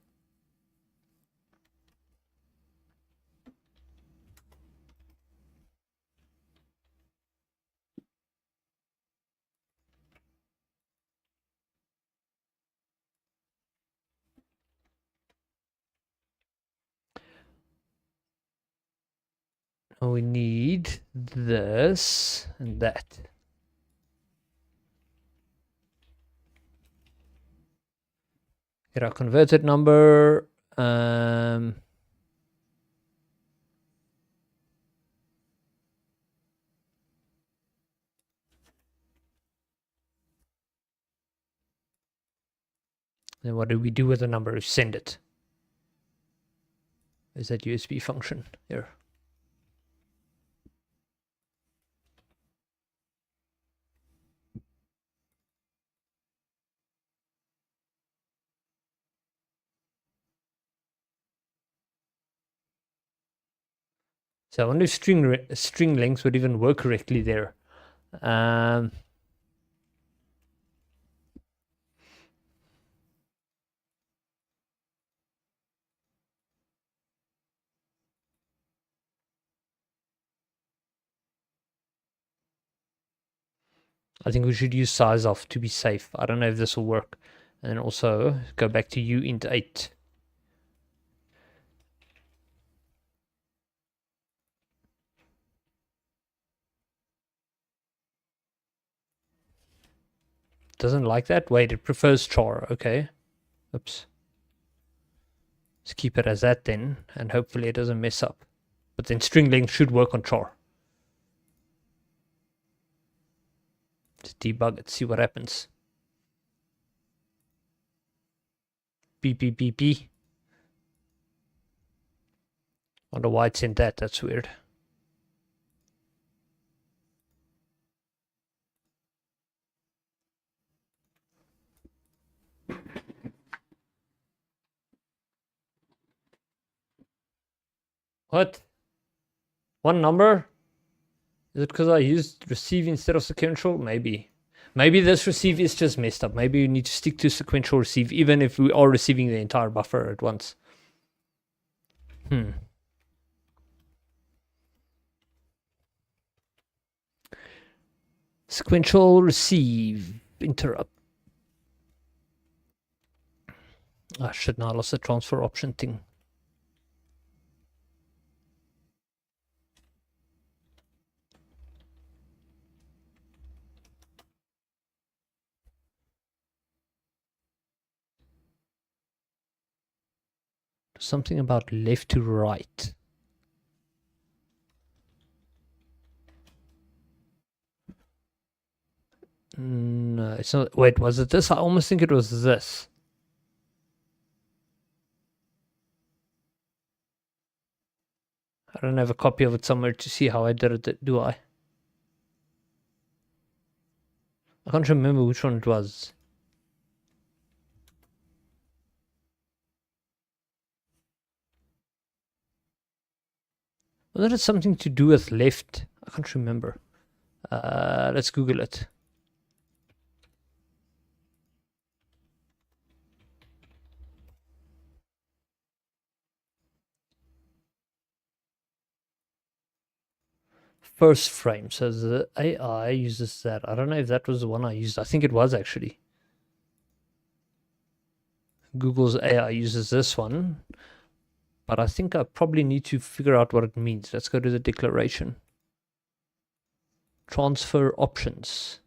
And we need this and that. Get our converted number. Then what do we do with the number? We send it. Is that USB function here? So I wonder if string length would even work correctly there. I think we should use size off to be safe. I don't know if this will work. And then also go back to uint8. Doesn't like that? Wait, it prefers char. Okay. Oops. Let's keep it as that then, and hopefully it doesn't mess up. But then string length should work on char. Let's debug it, see what happens. Beep, beep, beep, beep. Wonder why it sent that, that's weird. What? One number? Is it because I used receive instead of sequential? Maybe. Maybe this receive is just messed up. Maybe you need to stick to sequential receive even if we are receiving the entire buffer at once. Sequential receive interrupt. Ah, shit, now I lost the transfer option thing. Something about left to right. No, it's not. Wait, was it this? I almost think it was this. I don't have a copy of it somewhere to see how I did it, do I? I can't remember which one it was. Was it something to do with left? I can't remember. Let's Google it. First frame. So the AI uses that. I don't know if that was the one I used. I think it was actually. Google's AI uses this one. But I think I probably need to figure out what it means. Let's go to the declaration. Transfer options.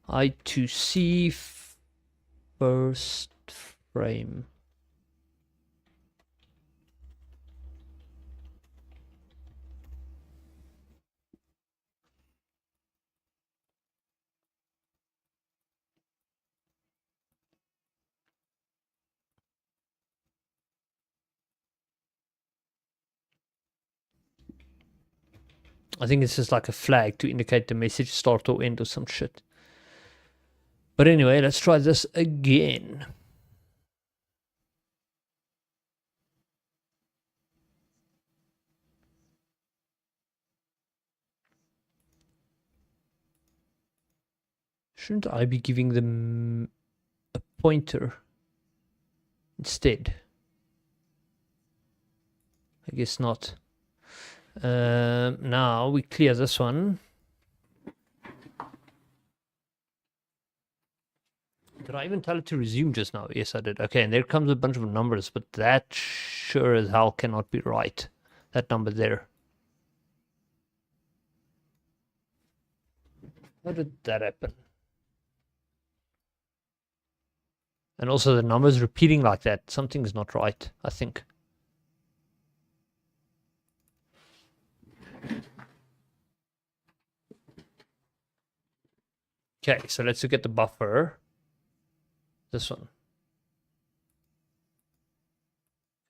I2c first frame. I think it's just like a flag to indicate the message start or end or some shit. But anyway, let's try this again. Shouldn't I be giving them a pointer instead? I guess not. Now we clear this one. Did I even tell it to resume just now? Yes, I did. Okay, and there comes a bunch of numbers, but that sure as hell cannot be right. That number there. How did that happen? And also the numbers repeating like that. Something's not right, I think. Okay, so let's look at the buffer. This one.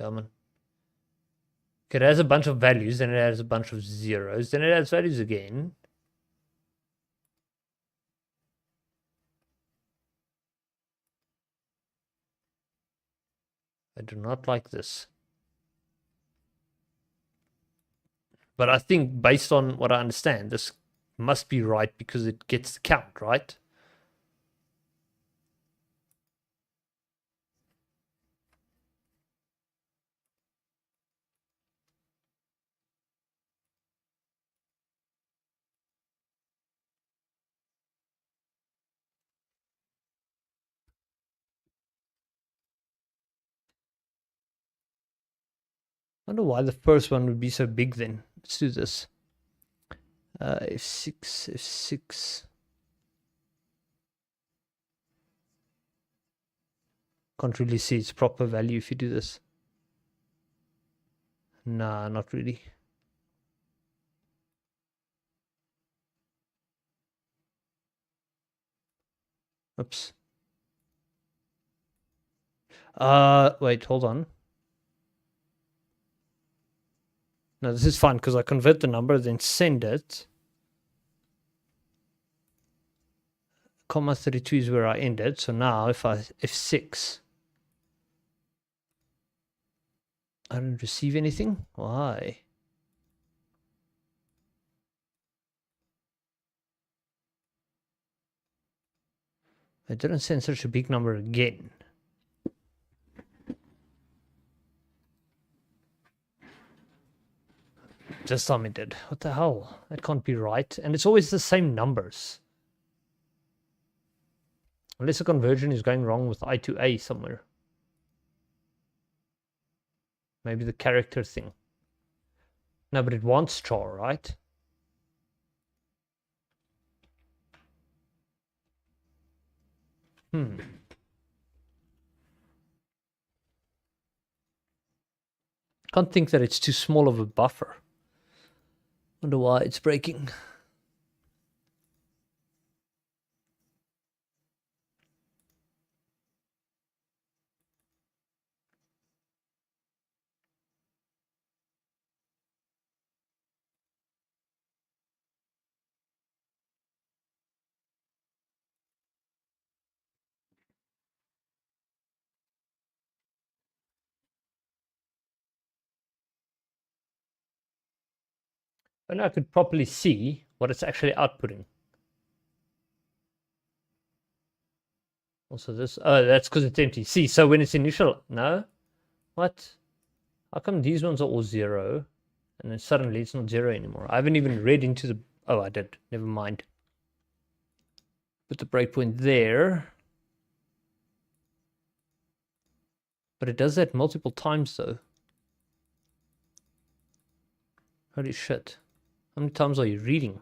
Come on. Okay, it has a bunch of values, then it has a bunch of zeros, then it has values again. I do not like this. But I think based on what I understand, this must be right because it gets the count, right? I wonder why the first one would be so big then. Let's do this. F6, F6. Can't really see its proper value if you do this. Nah, not really. Oops. Wait, hold on. No, this is fine because I convert the number, then send it. Comma 32 is where I ended. So now if I F6, I don't receive anything. Why? I didn't send such a big number again. This time it did. What the hell? That can't be right. And it's always the same numbers. Unless the conversion is going wrong with I2A somewhere. Maybe the character thing. No, but it wants char, right? Can't think that it's too small of a buffer. Wonder why it's breaking. And I could properly see what it's actually outputting. Also this, oh, that's because it's empty. See, so when it's initial, no? What? How come these ones are all 0? And then suddenly it's not 0 anymore. I haven't even read into the, oh, I did. Never mind. Put the breakpoint there. But it does that multiple times though. Holy shit. How many times are you reading?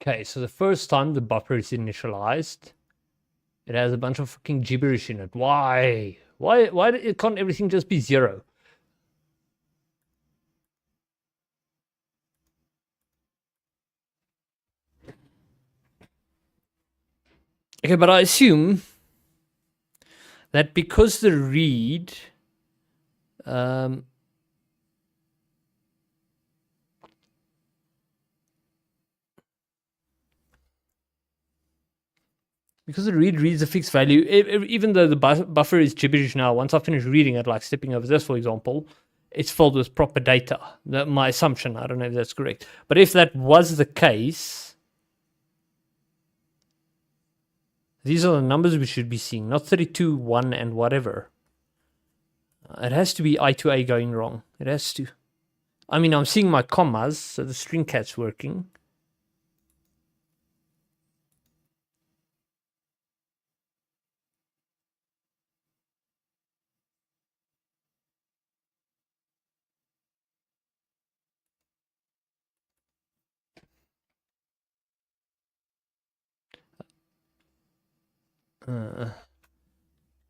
Okay, so the first time the buffer is initialized, it has a bunch of fucking gibberish in it. Why? Why can't everything just be 0? Okay, but I assume that because the read because the read reads a fixed value, even though the buffer is gibberish now, once I finish reading it, like stepping over this, for example, it's filled with proper data. My assumption, I don't know if that's correct. But if that was the case, these are the numbers we should be seeing, not 32, 1, and whatever. It has to be I2a going wrong. It has to. I mean, I'm seeing my commas, so the string cat's working.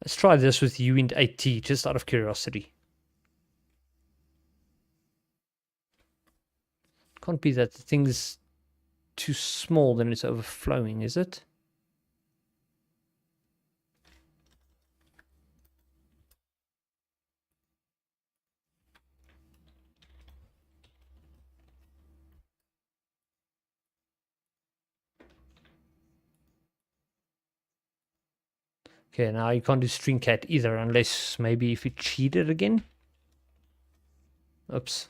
Let's try this with i2c just out of curiosity. Can't be that the thing's too small, then it's overflowing, is it? Okay, now you can't do string cat either, unless maybe if you cheated again. Oops.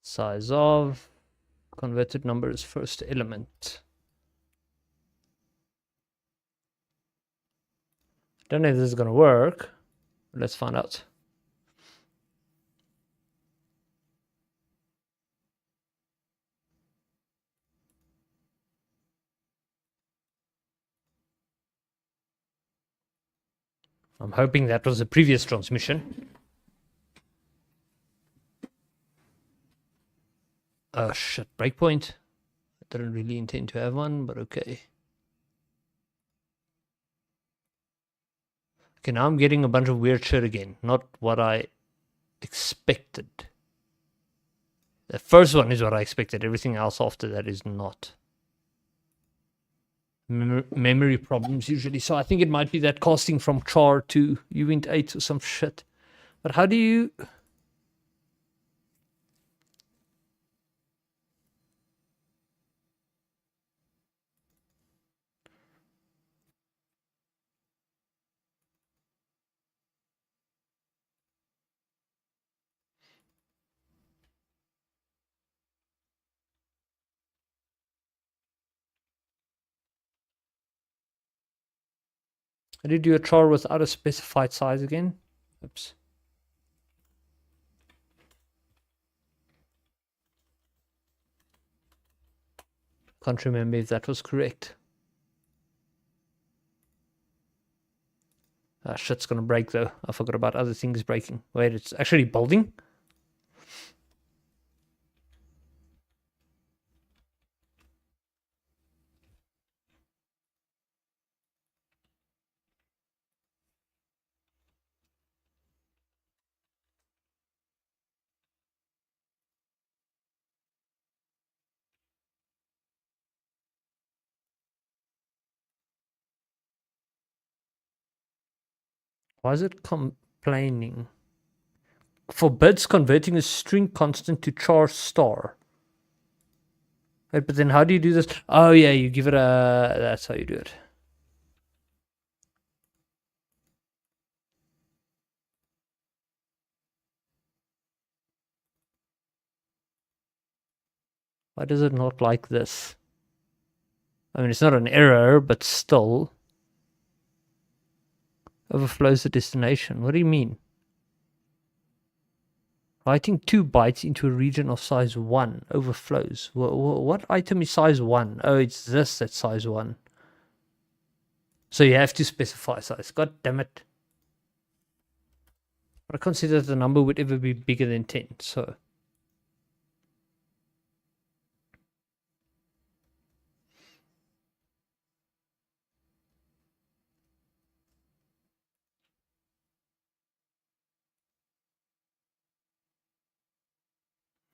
Size of converted number is first element. Don't know if this is going to work. Let's find out. I'm hoping that was a previous transmission. Oh shit, breakpoint. I didn't really intend to have one, but okay. Okay, now I'm getting a bunch of weird shit again. Not what I expected. The first one is what I expected. Everything else after that is not. Memory problems usually. So I think it might be that casting from char to uint8 or some shit. But how do you... I did do a char without a specified size again. Oops. Can't remember if that was correct. Ah, shit's gonna break though. I forgot about other things breaking. Wait, it's actually building? Why is it complaining? Forbids converting a string constant to char star. Wait, but then how do you do this? Oh yeah, you give it a... That's how you do it. Why does it not like this? I mean, it's not an error, but still. Overflows the destination. What do you mean? Writing 2 bytes into a region of size 1 overflows. What item is size 1? Oh, it's this that's size 1. So you have to specify size. God damn it. But I consider the number would ever be bigger than 10, so...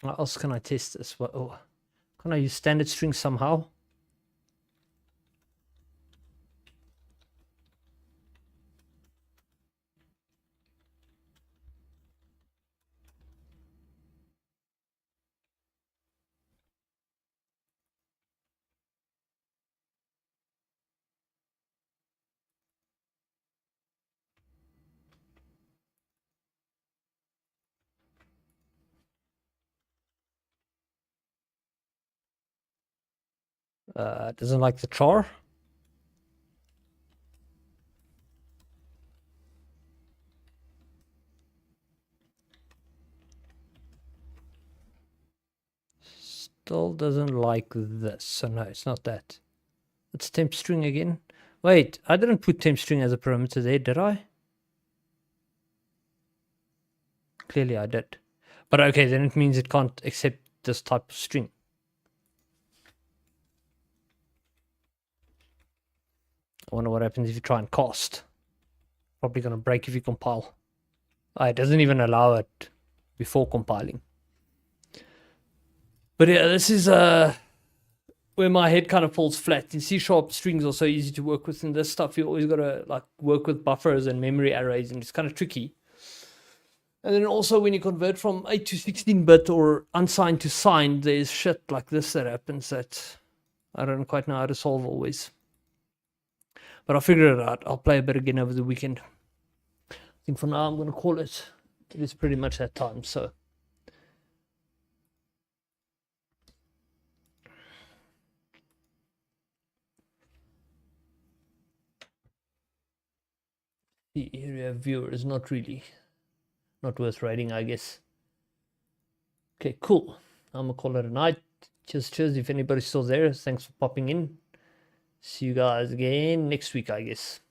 How else can I test this? Can I use standard string somehow? Doesn't like the char. Still doesn't like this. So no, it's not that. It's temp string again. Wait, I didn't put temp string as a parameter there, did I? Clearly I did. But okay, then it means it can't accept this type of string. I wonder what happens if you try and cast. Probably going to break if you compile. Oh, it doesn't even allow it before compiling. But yeah, this is where my head kind of falls flat. In C# strings are so easy to work with. In this stuff, you always got to like work with buffers and memory arrays, and it's kind of tricky. And then also when you convert from 8 to 16-bit or unsigned to signed, there's shit like this that happens that I don't quite know how to solve always. But I'll figure it out. I'll play a bit again over the weekend. I think for now I'm going to call it. It is pretty much that time, so. The area viewer is not worth writing, I guess. Okay, cool. I'm going to call it a night. Cheers. If anybody's still there, thanks for popping in. See you guys again next week, I guess.